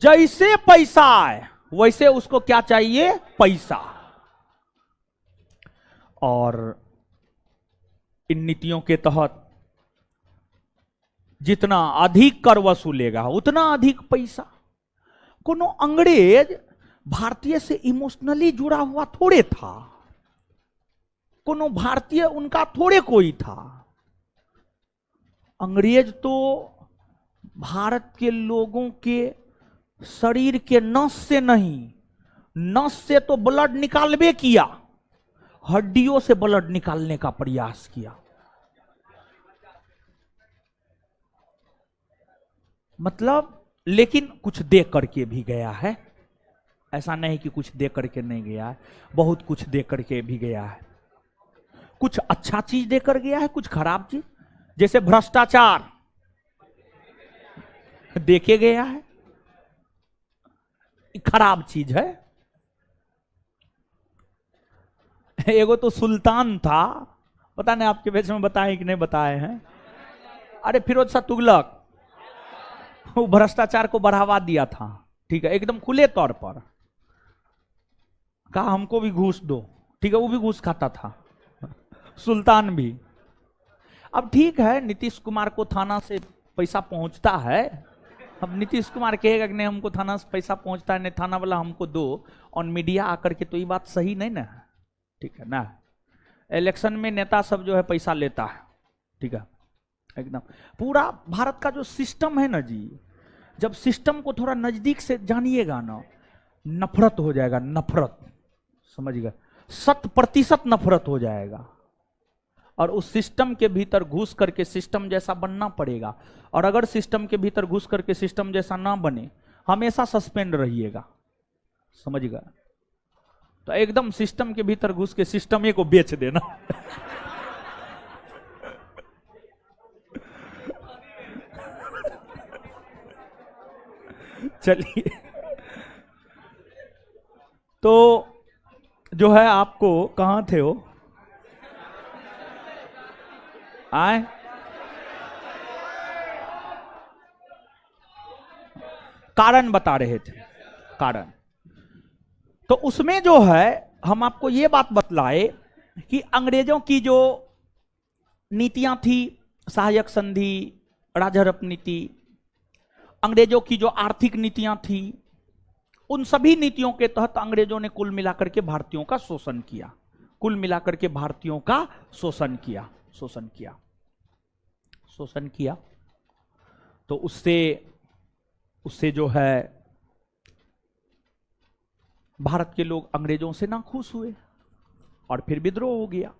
जैसे पैसा आए वैसे उसको क्या चाहिए? पैसा। और इन नीतियों के तहत जितना अधिक कर वसूलेगा उतना अधिक पैसा। कोनो अंग्रेज भारतीय से इमोशनली जुड़ा हुआ थोड़े था, कोनो भारतीय उनका थोड़े कोई था। अंग्रेज तो भारत के लोगों के शरीर के नस से नहीं, नस से तो ब्लड निकालबे किया, हड्डियों से ब्लड निकालने का प्रयास किया। मतलब लेकिन कुछ दे करके भी गया है, ऐसा नहीं कि कुछ दे करके नहीं गया है, बहुत कुछ दे करके भी गया है। कुछ अच्छा चीज देकर गया है, कुछ खराब चीज, जैसे भ्रष्टाचार देखे गया है, खराब चीज है। एगो तो सुल्तान था, पता नहीं आपके बेच में बताए कि नहीं बताए हैं, अरे फिरोज शाह तुगलक, वो भ्रष्टाचार को बढ़ावा दिया था, ठीक है, एकदम खुले तौर पर कहा हमको भी घूस दो, ठीक है, वो भी घूस खाता था, सुल्तान भी। अब ठीक है, नीतीश कुमार को थाना से पैसा पहुंचता है, अब नीतीश कुमार कहेगा कि नहीं हमको थाना से पैसा पहुंचता है, नहीं थाना वाला हमको दो, ऑन मीडिया आकर के, तो ये बात सही नहीं ना है, ठीक है ना। इलेक्शन में नेता सब जो है पैसा लेता है, ठीक है, एकदम। पूरा भारत का जो सिस्टम है ना जी, जब सिस्टम को थोड़ा नजदीक से जानिएगा ना, नफरत हो जाएगा, नफरत, समझ गए, 100% नफरत हो जाएगा। और उस सिस्टम के भीतर घुस करके सिस्टम जैसा बनना पड़ेगा। और अगर सिस्टम के भीतर घुस करके सिस्टम जैसा ना बने, हमेशा सस्पेंड रहिएगा, समझ गए। तो एकदम सिस्टम के भीतर घुस के सिस्टम ही को बेच देना चलिए, तो जो है आपको, कहां थे हो, आए कारण बता रहे थे, कारण। तो उसमें जो है हम आपको ये बात बतलाए कि अंग्रेजों की जो नीतियां थी, सहायक संधि, राजहरप नीति, अंग्रेजों की जो आर्थिक नीतियां थी, उन सभी नीतियों के तहत अंग्रेजों ने कुल मिलाकर के भारतीयों का शोषण किया, कुल मिलाकर के भारतीयों का शोषण किया, शोषण किया, शोषण किया। तो उससे जो है भारत के लोग अंग्रेजों से नाखुश हुए और फिर विद्रोह हो गया।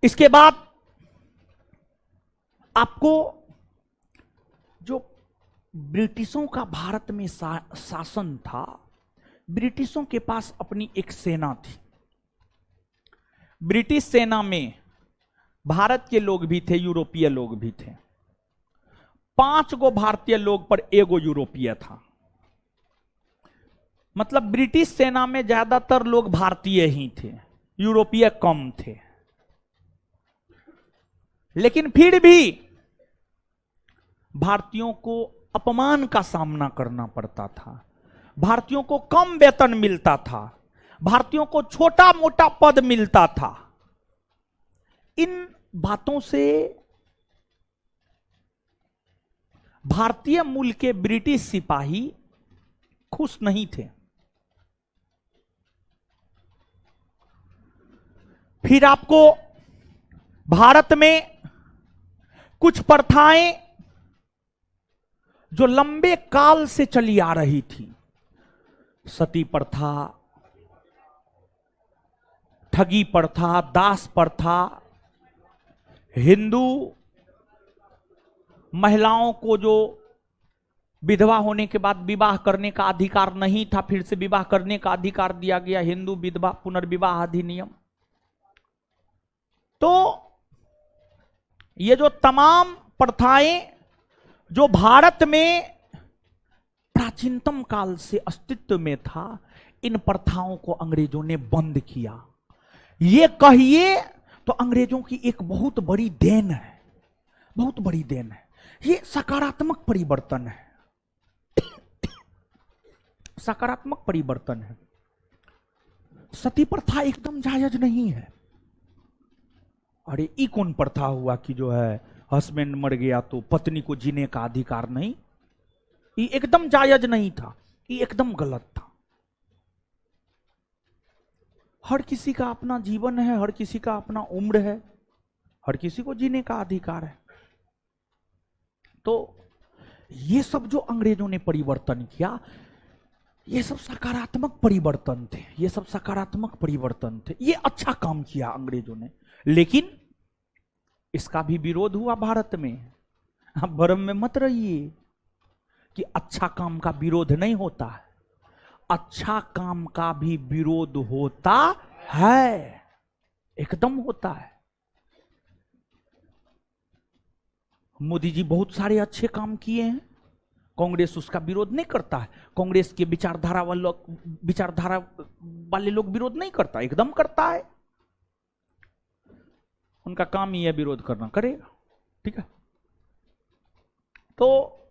इसके बाद आपको जो ब्रिटिशों का भारत में शासन था, ब्रिटिशों के पास अपनी एक सेना थी। ब्रिटिश सेना में भारत के लोग भी थे, यूरोपीय लोग भी थे। 5 गो भारतीय लोग पर एगो यूरोपीय था। मतलब ब्रिटिश सेना में ज्यादातर लोग भारतीय ही थे, यूरोपीय कम थे। लेकिन फिर भी भारतीयों को अपमान का सामना करना पड़ता था, भारतीयों को कम वेतन मिलता था, भारतीयों को छोटा मोटा पद मिलता था। इन बातों से भारतीय मूल के ब्रिटिश सिपाही खुश नहीं थे। फिर आपको भारत में कुछ प्रथाएं जो लंबे काल से चली आ रही थी, सती प्रथा, ठगी प्रथा, दास प्रथा, हिंदू महिलाओं को जो विधवा होने के बाद विवाह करने का अधिकार नहीं था, फिर से विवाह करने का अधिकार दिया गया, हिंदू विधवा पुनर्विवाह अधिनियम। तो ये जो तमाम प्रथाएं जो भारत में प्राचीनतम काल से अस्तित्व में था, इन प्रथाओं को अंग्रेजों ने बंद किया। ये कहिए तो अंग्रेजों की एक बहुत बड़ी देन है, बहुत बड़ी देन है। ये सकारात्मक परिवर्तन है, सकारात्मक परिवर्तन है। सती प्रथा एकदम जायज नहीं है। अरे ई कौन प्रथा हुआ कि जो है हस्बैंड मर गया तो पत्नी को जीने का अधिकार नहीं? ये एकदम जायज नहीं था, ये एकदम गलत था। हर किसी का अपना जीवन है, हर किसी का अपना उम्र है, हर किसी को जीने का अधिकार है। तो ये सब जो अंग्रेजों ने परिवर्तन किया, ये सब सकारात्मक परिवर्तन थे, ये सब सकारात्मक परिवर्तन थे। ये अच्छा काम किया अंग्रेजों ने। लेकिन इसका भी विरोध हुआ भारत में। आप भ्रम में मत रहिए कि अच्छा काम का विरोध नहीं होता है, अच्छा काम का भी विरोध होता है, एकदम होता है। मोदी जी बहुत सारे अच्छे काम किए हैं, कांग्रेस उसका विरोध नहीं करता है। कांग्रेस के विचारधारा वाले लोग विरोध नहीं करता, एकदम करता है। उनका काम ही है विरोध करना, करेगा, ठीक है। तो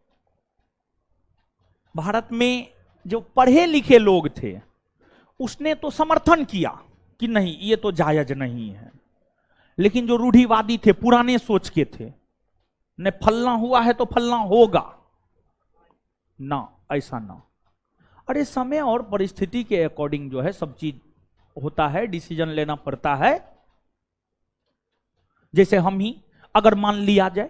भारत में जो पढ़े लिखे लोग थे उसने तो समर्थन किया कि नहीं ये तो जायज नहीं है। लेकिन जो रूढ़िवादी थे, पुराने सोच के थे, ने फलना हुआ है तो फलना होगा ना, ऐसा ना। अरे समय और परिस्थिति के अकॉर्डिंग जो है सब चीज होता है, डिसीजन लेना पड़ता है। जैसे हम ही अगर मान लिया जाए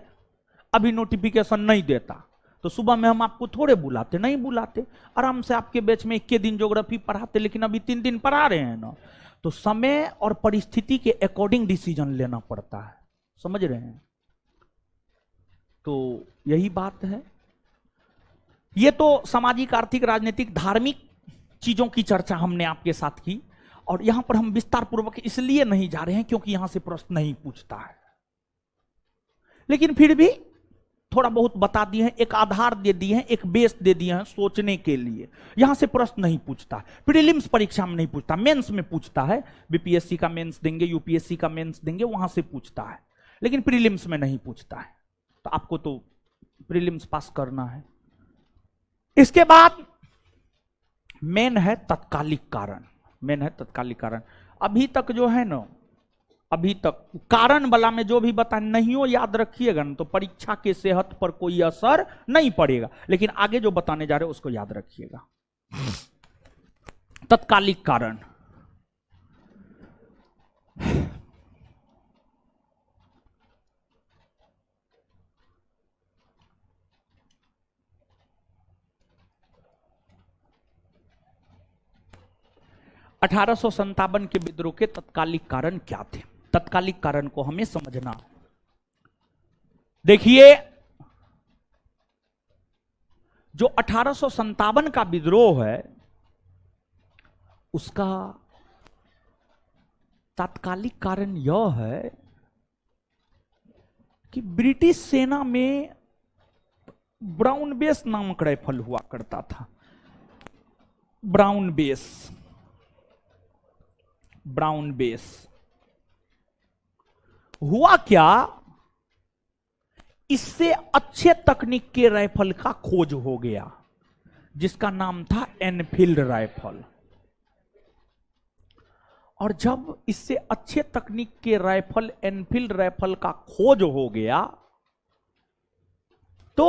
अभी नोटिफिकेशन नहीं देता तो सुबह में हम आपको थोड़े बुलाते, नहीं बुलाते, आराम से आपके बैच में 21 दिन ज्योग्राफी पढ़ाते, लेकिन अभी 3 दिन पढ़ा रहे हैं ना। तो समय और परिस्थिति के अकॉर्डिंग डिसीजन लेना पड़ता है, समझ रहे हैं। तो यही बात है। ये तो सामाजिक, आर्थिक, राजनीतिक, धार्मिक चीजों की चर्चा हमने आपके साथ की, और यहां पर हम विस्तार पूर्वक इसलिए नहीं जा रहे हैं क्योंकि यहां से प्रश्न नहीं पूछता है। लेकिन फिर भी थोड़ा बहुत बता दिए हैं, एक आधार दे दिए हैं, एक बेस दे दिए हैं सोचने के लिए। यहां से प्रश्न नहीं पूछता, प्रीलिम्स परीक्षा में नहीं पूछता, मेंस में पूछता है। बीपीएससी का मेंस देंगे, यूपीएससी का मेंस देंगे, वहां से पूछता है, लेकिन प्रीलिम्स में नहीं पूछता है। तो आपको तो प्रीलिम्स पास करना है। इसके बाद मेन है तत्कालिक कारण। मेन है तत्कालिक कारण। अभी तक जो है ना, अभी तक कारण वाला में जो भी बता नहीं हो याद रखिएगा ना, तो परीक्षा के सेहत पर कोई असर नहीं पड़ेगा, लेकिन आगे जो बताने जा रहे हो उसको याद रखिएगा। तत्कालिक कारण, (1857) के विद्रोह के तत्कालिक कारण क्या थे? तत्कालिक कारण को हमें समझना। देखिए, जो 1857 का विद्रोह है उसका तात्कालिक कारण यह है कि ब्रिटिश सेना में ब्राउन बेस नामक राइफल हुआ करता था। ब्राउन बेस, ब्राउन बेस हुआ क्या, इससे अच्छे तकनीक के राइफल का खोज हो गया जिसका नाम था एनफील्ड राइफल। और जब इससे अच्छे तकनीक के राइफल एनफील्ड राइफल का खोज हो गया तो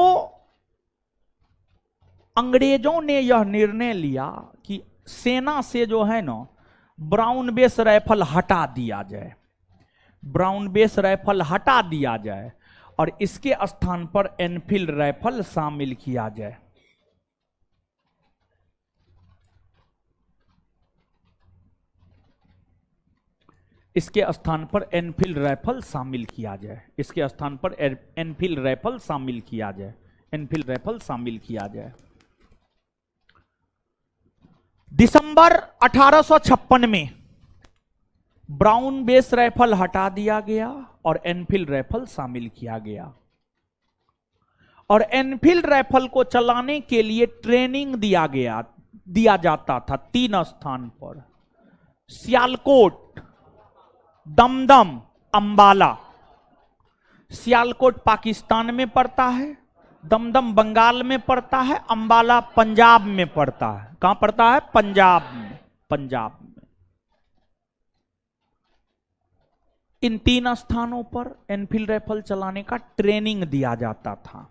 अंग्रेजों ने यह निर्णय लिया कि सेना से जो है ना ब्राउन बेस राइफल हटा दिया जाए, ब्राउन बेस राइफल हटा दिया जाए और इसके स्थान पर एनफील्ड राइफल शामिल किया जाए। इसके स्थान पर एनफील्ड राइफल शामिल किया जाए, इसके स्थान पर एनफील्ड राइफल शामिल किया जाए, एनफील्ड राइफल शामिल किया जाए। दिसंबर 1856 में ब्राउन बेस राइफल हटा दिया गया और एनफील्ड राइफल शामिल किया गया। और एनफील्ड राइफल को चलाने के लिए ट्रेनिंग दिया जाता था 3 स्थान पर: सियालकोट, दमदम, अंबाला। सियालकोट पाकिस्तान में पड़ता है, दमदम बंगाल में पड़ता है, अंबाला पंजाब में पड़ता है। कहां पड़ता है? पंजाब में, पंजाब में। इन 3 स्थानों पर एनफील्ड राइफल चलाने का ट्रेनिंग दिया जाता था।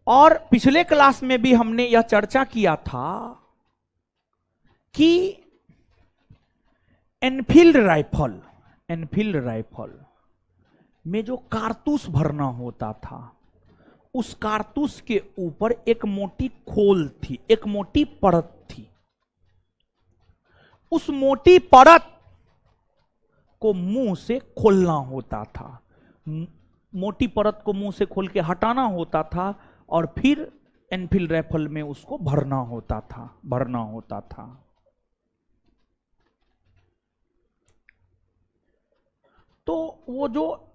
और पिछले क्लास में भी हमने यह चर्चा किया था कि एनफील्ड राइफल में जो कारतूस भरना होता था, उस कारतूस के ऊपर एक मोटी खोल थी, एक मोटी परत थी। उस मोटी परत को मुंह से खोलना होता था, मोटी परत को मुंह से खोल के हटाना होता था और फिर एनफील्ड राइफल में उसको भरना होता था। तो वो जो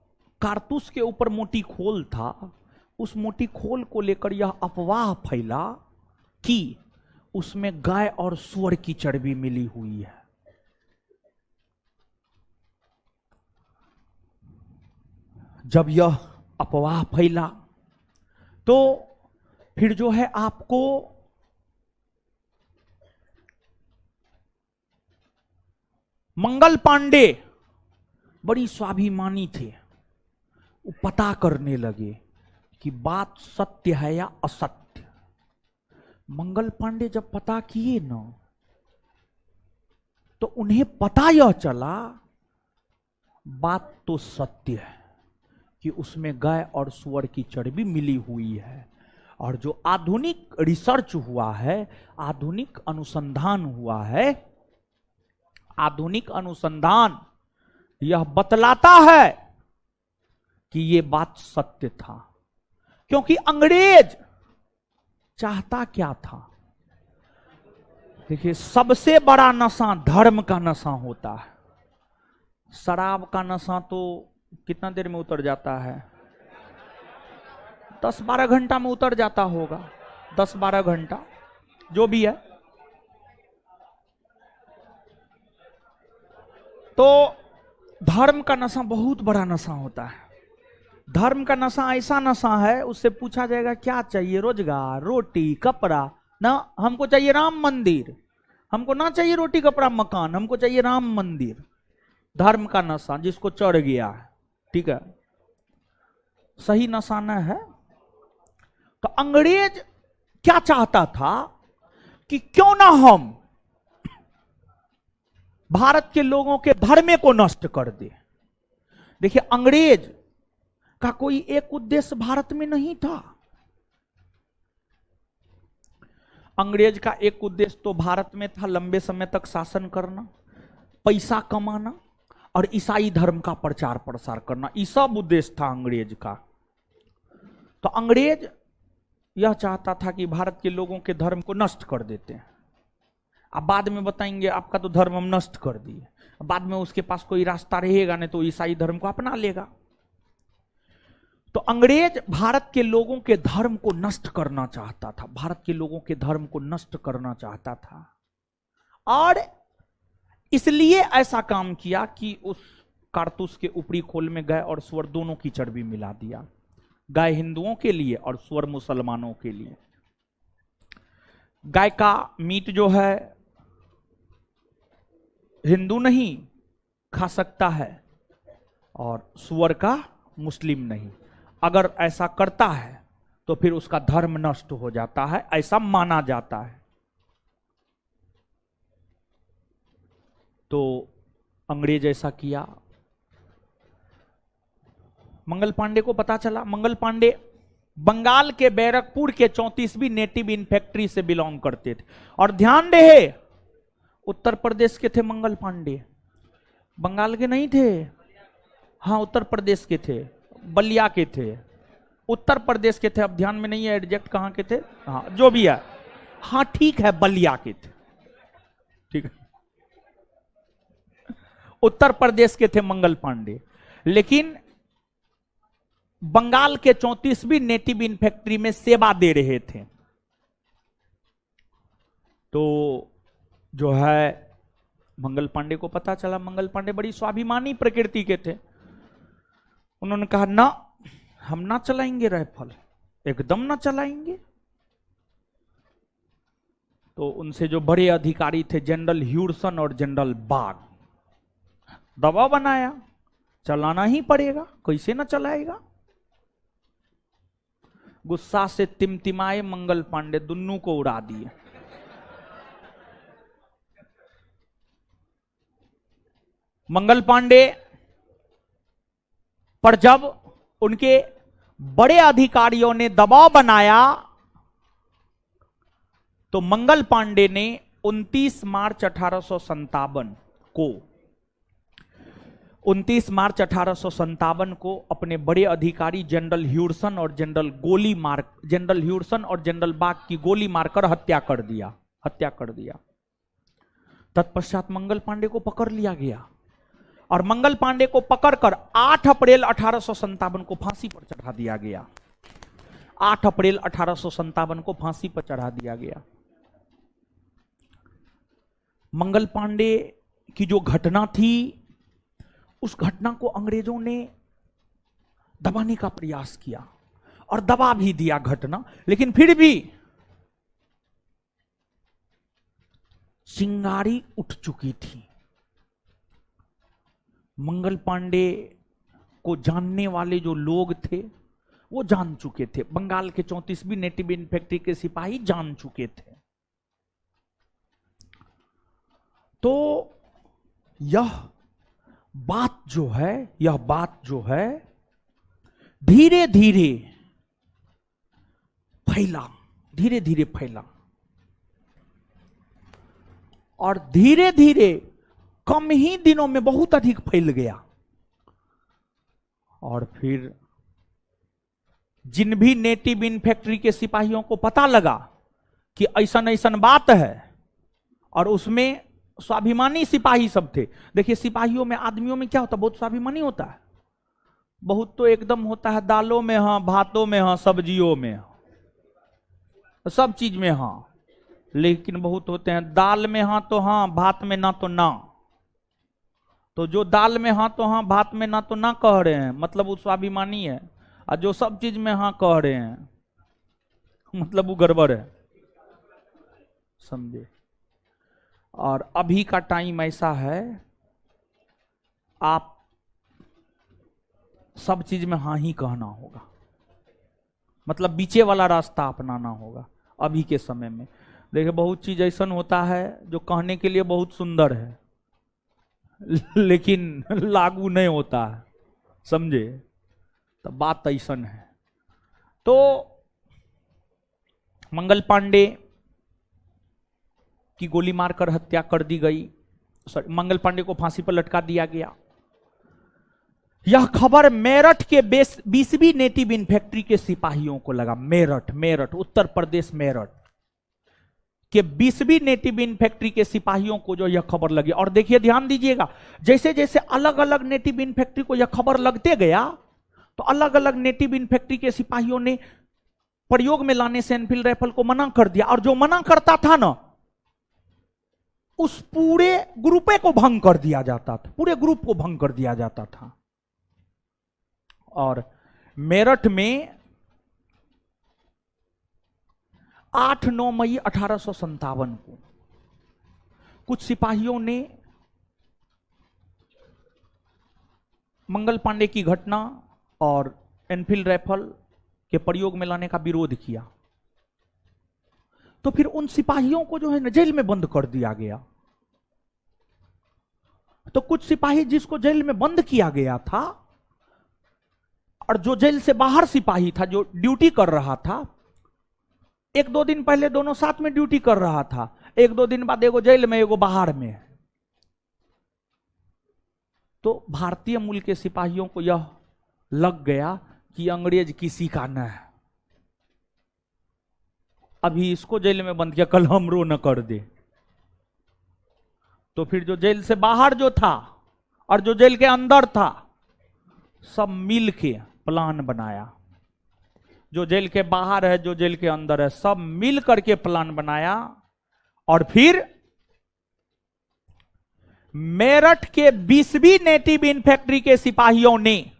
कारतूस के ऊपर मोटी खोल था, उस मोटी खोल को लेकर यह अफवाह फैला कि उसमें गाय और सूअर की चर्बी मिली हुई है। जब यह अफवाह फैला तो फिर जो है आपको मंगल पांडे बड़ी स्वाभिमानी थे, वो पता करने लगे कि बात सत्य है या असत्य। मंगल पांडे जब पता किए ना तो उन्हें पता यह चला बात तो सत्य है कि उसमें गाय और सूअर की चर्बी मिली हुई है। और जो आधुनिक रिसर्च हुआ है, आधुनिक अनुसंधान हुआ है, आधुनिक अनुसंधान यह बतलाता है कि यह बात सत्य था। क्योंकि अंग्रेज चाहता क्या था? देखिए, सबसे बड़ा नशा धर्म का नशा होता है। शराब का नशा तो कितना देर में उतर जाता है? 10-12 घंटा में उतर जाता होगा, 10-12 घंटा जो भी है। तो धर्म का नशा बहुत बड़ा नशा होता है। धर्म का नशा ऐसा नशा है, उससे पूछा जाएगा क्या चाहिए? रोजगार, रोटी, कपड़ा ना, हमको चाहिए राम मंदिर, हमको ना चाहिए रोटी कपड़ा मकान, हमको चाहिए राम मंदिर। धर्म का नशा जिसको चढ़ गया है, ठीक है, सही नशा न है। तो अंग्रेज क्या चाहता था कि क्यों ना हम भारत के लोगों के धर्म को नष्ट कर दे। देखिए, अंग्रेज का कोई एक उद्देश्य भारत में नहीं था। अंग्रेज का एक उद्देश्य तो भारत में था लंबे समय तक शासन करना, पैसा कमाना और ईसाई धर्म का प्रचार प्रसार करना, ये सब उद्देश्य था अंग्रेज का। तो अंग्रेज यह चाहता था कि भारत के लोगों के धर्म को नष्ट कर देते हैं। अब बाद में बताएंगे आपका तो धर्म हम नष्ट कर दिए, बाद में उसके पास कोई रास्ता रहेगा नहीं तो ईसाई धर्म को अपना लेगा। तो अंग्रेज भारत के लोगों के धर्म को नष्ट करना चाहता था, भारत के लोगों के धर्म को नष्ट करना चाहता था, और इसलिए ऐसा काम किया कि उस कारतूस के ऊपरी खोल में गाय और सुअर दोनों की चर्बी मिला दिया। गाय हिंदुओं के लिए और सुअर मुसलमानों के लिए। गाय का मीट जो है हिंदू नहीं खा सकता है और सुअर का मुस्लिम नहीं। अगर ऐसा करता है तो फिर उसका धर्म नष्ट हो जाता है, ऐसा माना जाता है। तो अंग्रेज ऐसा किया। मंगल पांडे को पता चला, मंगल पांडे बंगाल के बैरकपुर के 34वीं नेटिव इन्फेक्ट्री से बिलोंग करते थे। और ध्यान रहे, उत्तर प्रदेश के थे मंगल पांडे, बंगाल के नहीं थे। हाँ, उत्तर प्रदेश के थे, बलिया के थे, उत्तर प्रदेश के थे। अब ध्यान में नहीं है एग्जैक्ट कहां के थे, हाँ जो भी है, हाँ ठीक है, बलिया के थे, ठीक है, उत्तर प्रदेश के थे मंगल पांडे। लेकिन बंगाल के 34वीं नेटिव इन्फेक्ट्री में सेवा दे रहे थे। तो जो है मंगल पांडे को पता चला, मंगल पांडे बड़ी स्वाभिमानी प्रकृति के थे। उन्होंने कहा ना, हम ना चलाएंगे राइफल, एकदम ना चलाएंगे। तो उनसे जो बड़े अधिकारी थे जनरल ह्यूडसन और जनरल बाग, दबाव बनाया, चलाना ही पड़ेगा, कैसे ना चलाएगा। गुस्सा से तिमतिमाए मंगल पांडे, दुन्नू को उड़ा दिए। मंगल पांडे पर जब उनके बड़े अधिकारियों ने दबाव बनाया तो मंगल पांडे ने 29 मार्च 1857 को 29 मार्च 1857 को अपने बड़े अधिकारी जनरल ह्यूडसन और जनरल ह्यूडसन और जनरल बाग की गोली मारकर हत्या कर दिया। तत्पश्चात मंगल पांडे को पकड़ लिया गया और मंगल पांडे को पकड़कर 8 अप्रैल 1857 को फांसी पर चढ़ा दिया गया। 8 अप्रैल 1857 को फांसी पर चढ़ा दिया गया। मंगल पांडे की जो घटना थी, उस घटना को अंग्रेजों ने दबाने का प्रयास किया और दबा भी दिया घटना, लेकिन फिर भी चिंगारी उठ चुकी थी। मंगल पांडे को जानने वाले जो लोग थे वो जान चुके थे, बंगाल के 34वीं नेटिव इन्फेक्ट्री के सिपाही जान चुके थे। तो यह बात जो है धीरे धीरे फैला और धीरे धीरे कम ही दिनों में बहुत अधिक फैल गया। और फिर जिन भी नेटिव इन्फेक्ट्री के सिपाहियों को पता लगा कि ऐसा बात है, और उसमें स्वाभिमानी सिपाही सब थे। देखिए, सिपाहियों में, आदमियों में क्या होता है, बहुत स्वाभिमानी होता है। बहुत तो एकदम होता है दालों में हाँ, भातों में हाँ, सब्जियों में हाँ, सब चीज में हाँ, लेकिन बहुत होते हैं दाल में हाँ तो हाँ, भात में ना तो ना। तो जो दाल में हाँ तो हाँ, भात में ना तो ना कह रहे हैं, मतलब वो स्वाभिमानी है। और जो सब चीज में हाँ कह रहे हैं, मतलब वो गड़बड़ है, समझे। और अभी का टाइम ऐसा है, आप सब चीज में हाँ ही कहना होगा, मतलब बीचे वाला रास्ता अपनाना होगा अभी के समय में। देखिए बहुत चीज ऐसा होता है जो कहने के लिए बहुत सुंदर है लेकिन लागू नहीं होता है, समझे। तो बात ऐसा है। तो मंगल पांडे की गोली मारकर हत्या कर दी गई, सॉरी, मंगल पांडे को फांसी पर लटका दिया गया। यह खबर मेरठ के 20वीं नेटिव इन फैक्ट्री के सिपाहियों को लगा। मेरठ उत्तर प्रदेश, मेरठ के 20वीं नेटिव इन फैक्ट्री के सिपाहियों को जो यह खबर लगी। और देखिए ध्यान दीजिएगा, जैसे जैसे अलग अलग नेटिव इन फैक्ट्री को यह खबर लगते गया, तो अलग अलग नेटिव इन फैक्ट्री के सिपाहियों ने प्रयोग में लाने से एनफील्ड राइफल को मना कर दिया। और जो मना करता था ना, उस पूरे ग्रुपे को भंग कर दिया जाता था, पूरे ग्रुप को भंग कर दिया जाता था। और मेरठ में 8-9 मई 1857 को कुछ सिपाहियों ने मंगल पांडे की घटना और एनफील्ड राइफल के प्रयोग में लाने का विरोध किया। तो फिर उन सिपाहियों को जो है ना जेल में बंद कर दिया गया। तो कुछ सिपाही जिसको जेल में बंद किया गया था, और जो जेल से बाहर सिपाही था जो ड्यूटी कर रहा था, 1-2 दिन पहले दोनों साथ में ड्यूटी कर रहा था, 1-2 दिन बाद एगो जेल में एगो बाहर में। तो भारतीय मूल के सिपाहियों को यह लग गया कि अंग्रेज किसी का न है, अभी इसको जेल में बंद किया, कल हमरो न कर दे। तो फिर जो जेल से बाहर जो था और जो जेल के अंदर था, सब मिल के प्लान बनाया। जो जेल के बाहर है, जो जेल के अंदर है, सब मिल करके प्लान बनाया। और फिर मेरठ के 20वीं नेटिव इन फैक्ट्री के सिपाहियों ने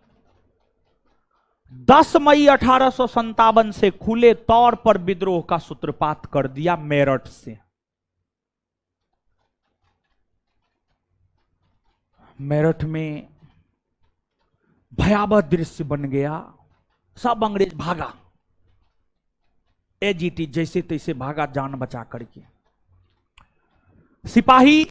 10 मई 1857 से खुले तौर पर विद्रोह का सूत्रपात कर दिया मेरठ से। मेरठ में भयावह दृश्य बन गया, सब अंग्रेज भागा, एजीटी जैसे तैसे भागा जान बचा करके। सिपाही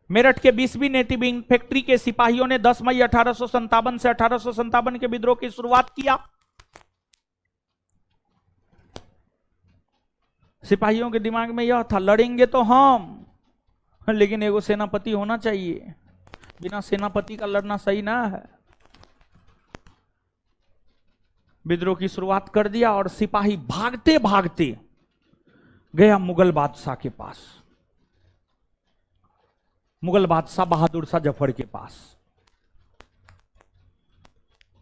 मेरठ के 20वीं नेटिव इन फैक्ट्री के सिपाहियों ने 10 मई 1857 से 1857 के विद्रोह की शुरुआत किया। सिपाहियों के दिमाग में यह था, लड़ेंगे तो हम, लेकिन एगो सेनापति होना चाहिए, बिना सेनापति का लड़ना सही ना है। विद्रोह की शुरुआत कर दिया और सिपाही भागते भागते गया मुगल बादशाह के पास, मुगल बादशाह बहादुर शाह जफर के पास।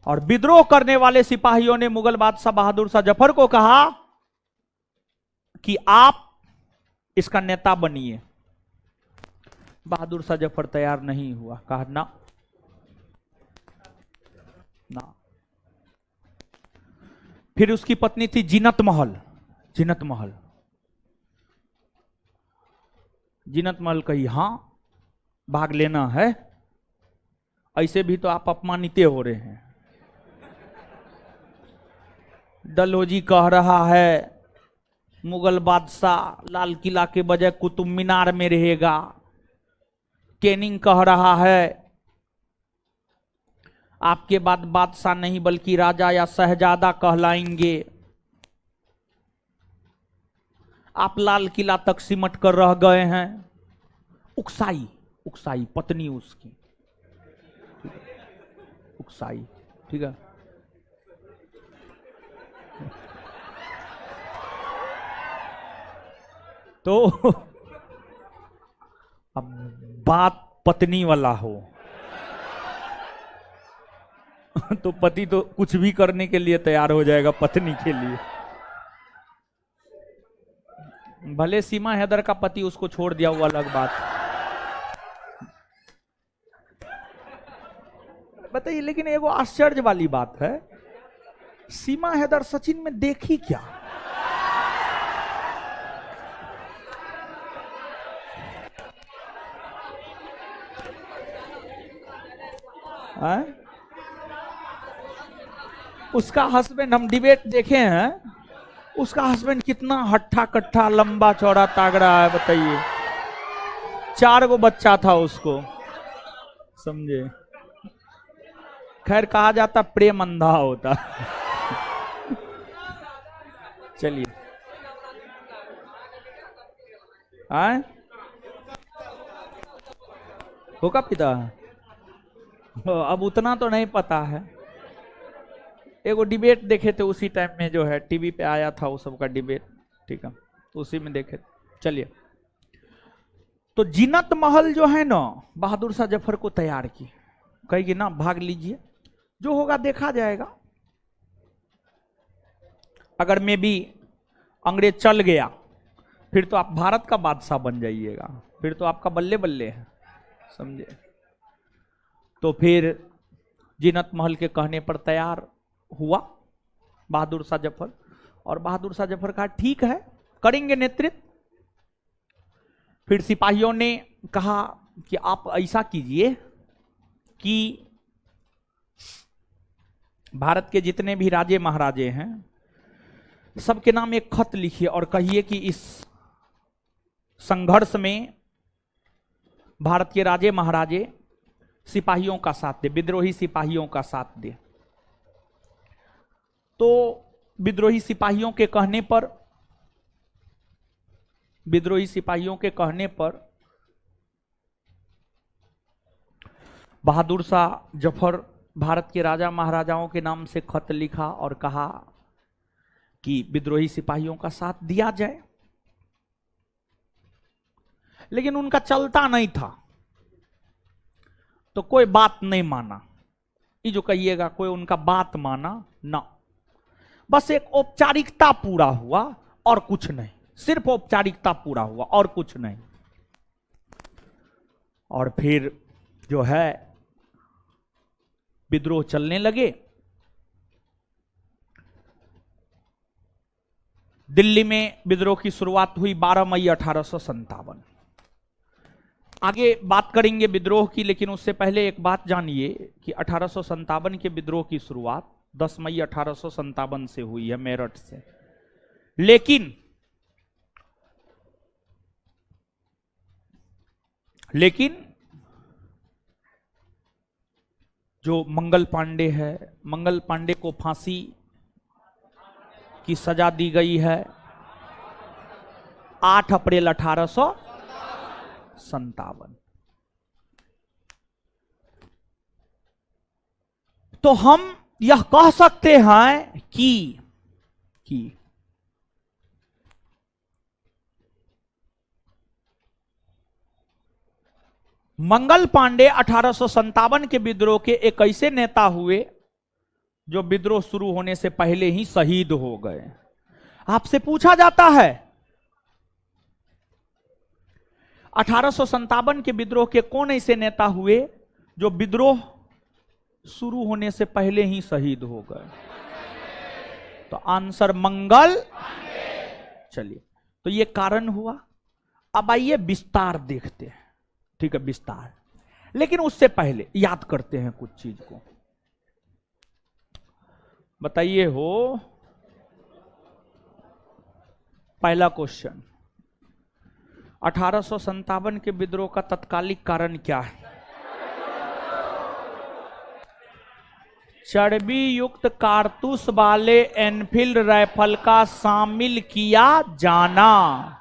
और विद्रोह करने वाले सिपाहियों ने मुगल बादशाह बहादुर शाह जफर को कहा कि आप इसका नेता बनिए। बहादुर शाह जफर तैयार नहीं हुआ, कहा ना ना। फिर उसकी पत्नी थी जीनत महल, जीनत महल, जीनत महल कही हां भाग लेना है, ऐसे भी तो आप अपमानित हो रहे हैं। डलहौजी कह रहा है मुगल बादशाह लाल किला के बजाय कुतुब मीनार में रहेगा, कैनिंग कह रहा है आपके बाद बादशाह नहीं बल्कि राजा या शहजादा कहलाएंगे, आप लाल किला तक सिमट कर रह गए हैं। उकसाई, उकसाई पत्नी उसकी, उकसाई, ठीक है। तो अब बात पत्नी वाला हो, तो पति तो कुछ भी करने के लिए तैयार हो जाएगा पत्नी के लिए। भले सीमा हैदर का पति उसको छोड़ दिया, वो अलग बात। बताइए, लेकिन एगो आश्चर्य वाली बात है, सीमा हैदर सचिन में देखी क्या? है? उसका हस्बैंड, हम डिबेट देखे हैं, उसका हस्बैंड कितना हट्ठा कट्ठा, लंबा चौड़ा तागड़ा है, बताइए। 4 गो बच्चा था उसको, समझे। खैर कहा जाता प्रेम अंधा होता। चलिए, आए होगा पिता, अब उतना तो नहीं पता है। एगो डिबेट देखे थे उसी टाइम में, जो है टीवी पे आया था वो सब का डिबेट, ठीक है, तो उसी में देखे। चलिए, तो जीनत महल जो है ना, बहादुर शाह जफर को तैयार की, कहेगी ना भाग लीजिए, जो होगा देखा जाएगा। अगर मैं भी अंग्रेज चल गया, फिर तो आप भारत का बादशाह बन जाइएगा, फिर तो आपका बल्ले बल्ले है, समझे। तो फिर जीनत महल के कहने पर तैयार हुआ बहादुर शाह जफर, और बहादुर शाह जफर कहा ठीक है, करेंगे नेतृत्व। फिर सिपाहियों ने कहा कि आप ऐसा कीजिए कि भारत के जितने भी राजे महाराजे हैं, सबके नाम एक खत लिखिए और कहिए कि इस संघर्ष में भारत के राजे महाराजे सिपाहियों का साथ दे, विद्रोही सिपाहियों का साथ दे। तो विद्रोही सिपाहियों के कहने पर बहादुर शाह जफर भारत के राजा महाराजाओं के नाम से खत लिखा और कहा कि विद्रोही सिपाहियों का साथ दिया जाए। लेकिन उनका चलता नहीं था, तो कोई बात नहीं माना। ये जो कहिएगा कोई उनका बात माना ना, बस एक औपचारिकता पूरा हुआ और कुछ नहीं, सिर्फ औपचारिकता पूरा हुआ और कुछ नहीं। और फिर जो है विद्रोह चलने लगे। दिल्ली में विद्रोह की शुरुआत हुई 12 मई 1857। आगे बात करेंगे विद्रोह की, लेकिन उससे पहले एक बात जानिए कि 1857 के विद्रोह की शुरुआत 10 मई 1857 से हुई है, मेरठ से। लेकिन जो मंगल पांडे है, मंगल पांडे को फांसी की सजा दी गई है 8 अप्रैल 1857। तो हम यह कह सकते हैं कि मंगल पांडे 1857 के विद्रोह के एक ऐसे नेता हुए जो विद्रोह शुरू होने से पहले ही शहीद हो गए। आपसे पूछा जाता है 1857 के विद्रोह के कौन ऐसे नेता हुए जो विद्रोह शुरू होने से पहले ही शहीद हो गए? तो आंसर मंगल। चलिए, तो ये कारण हुआ। अब आइए विस्तार देखते हैं, ठीक है, विस्तार। लेकिन उससे पहले याद करते हैं कुछ चीज को। बताइए हो, पहला क्वेश्चन, 1857 के विद्रोह का तत्कालिक कारण क्या है? चर्बी युक्त कारतूस वाले एनफील्ड राइफल का शामिल किया जाना।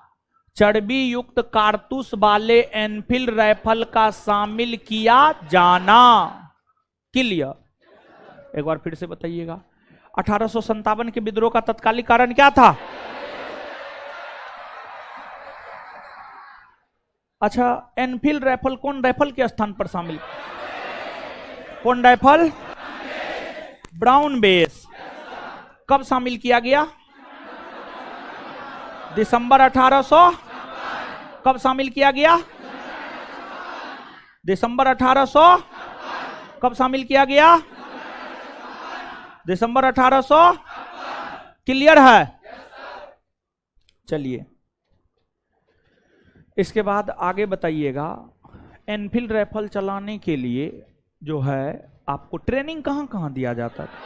चर्बी युक्त कारतूस वाले एनफील्ड राइफल का शामिल किया जाना। क्लियर? एक बार फिर से बताइएगा, 1857 के विद्रोह का तत्कालिक कारण क्या था? अच्छा, एनफील्ड राइफल कौन राइफल के स्थान पर शामिल? कौन राइफल? ब्राउन बेस कब शामिल किया गया? दिसंबर 1800। कब शामिल किया गया? दिसंबर 1800। कब शामिल किया गया? दिसंबर 1800। क्लियर है? चलिए इसके बाद आगे बताइएगा, एनफील्ड राइफल चलाने के लिए जो है आपको ट्रेनिंग कहां कहां दिया जाता था?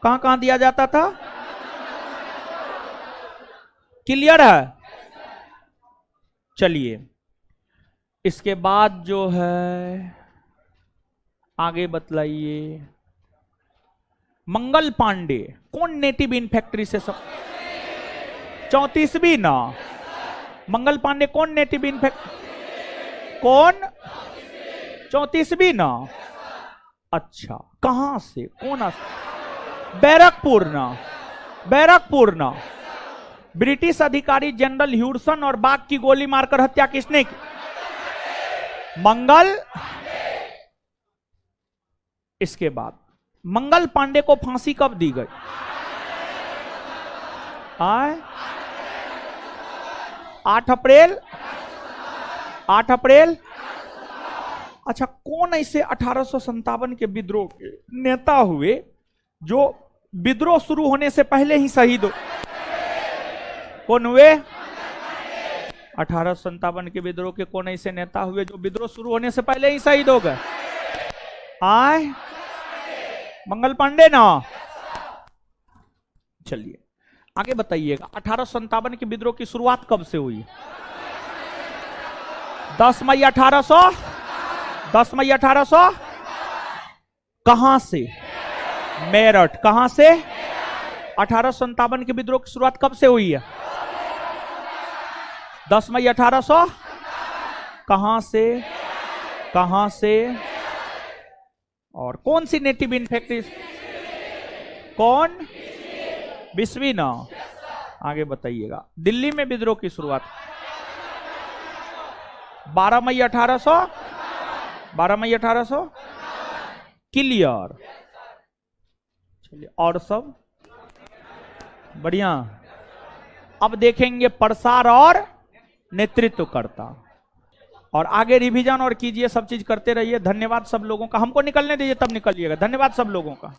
कहां कहां दिया जाता था? क्लियर है? चलिए इसके बाद जो है आगे बतलाइए, मंगल पांडे कौन नेटिव इन फैक्ट्री से सब 34वीं ना? मंगल पांडे कौन नेटिव इन फैक्ट्री? कौन 34वीं ना? अच्छा कहां से? कौन? बैरकपुर ना? बैरकपुर ना? ब्रिटिश अधिकारी जनरल ह्यूडसन और बाघ की गोली मारकर हत्या किसने की? मंगल। इसके बाद मंगल पांडे को फांसी कब दी गई? 8 अप्रैल। 8 अप्रैल। अच्छा कौन ऐसे 1857 के विद्रोह के नेता हुए जो विद्रोह शुरू होने से पहले ही शहीद हो? कौन हुए? 1857 के विद्रोह के कौन ऐसे नेता हुए जो विद्रोह शुरू होने से पहले ही शहीद हो गए? मंगल पांडे ना? चलिए आगे बताइएगा, 1857 के विद्रोह की शुरुआत कब से हुई? 10 मई 1800। 10 मई 1800। कहां से? मेरठ। कहां से? 1857 के विद्रोह की शुरुआत कब से हुई है? 10 मई 1800। कहां से? कहां से? और कौन सी नेटिव इन फैक्ट्री? कौन? 20वीं ना? आगे बताइएगा, दिल्ली में विद्रोह की शुरुआत 12 मई 1800। 12 मई 1800। क्लियर? चलिए और सब बढ़िया। अब देखेंगे प्रसार और नेतृत्वकर्ता, और आगे रिवीजन और कीजिए, सब चीज करते रहिए। धन्यवाद सब लोगों का। हमको निकलने दीजिए तब निकलिएगा। धन्यवाद सब लोगों का।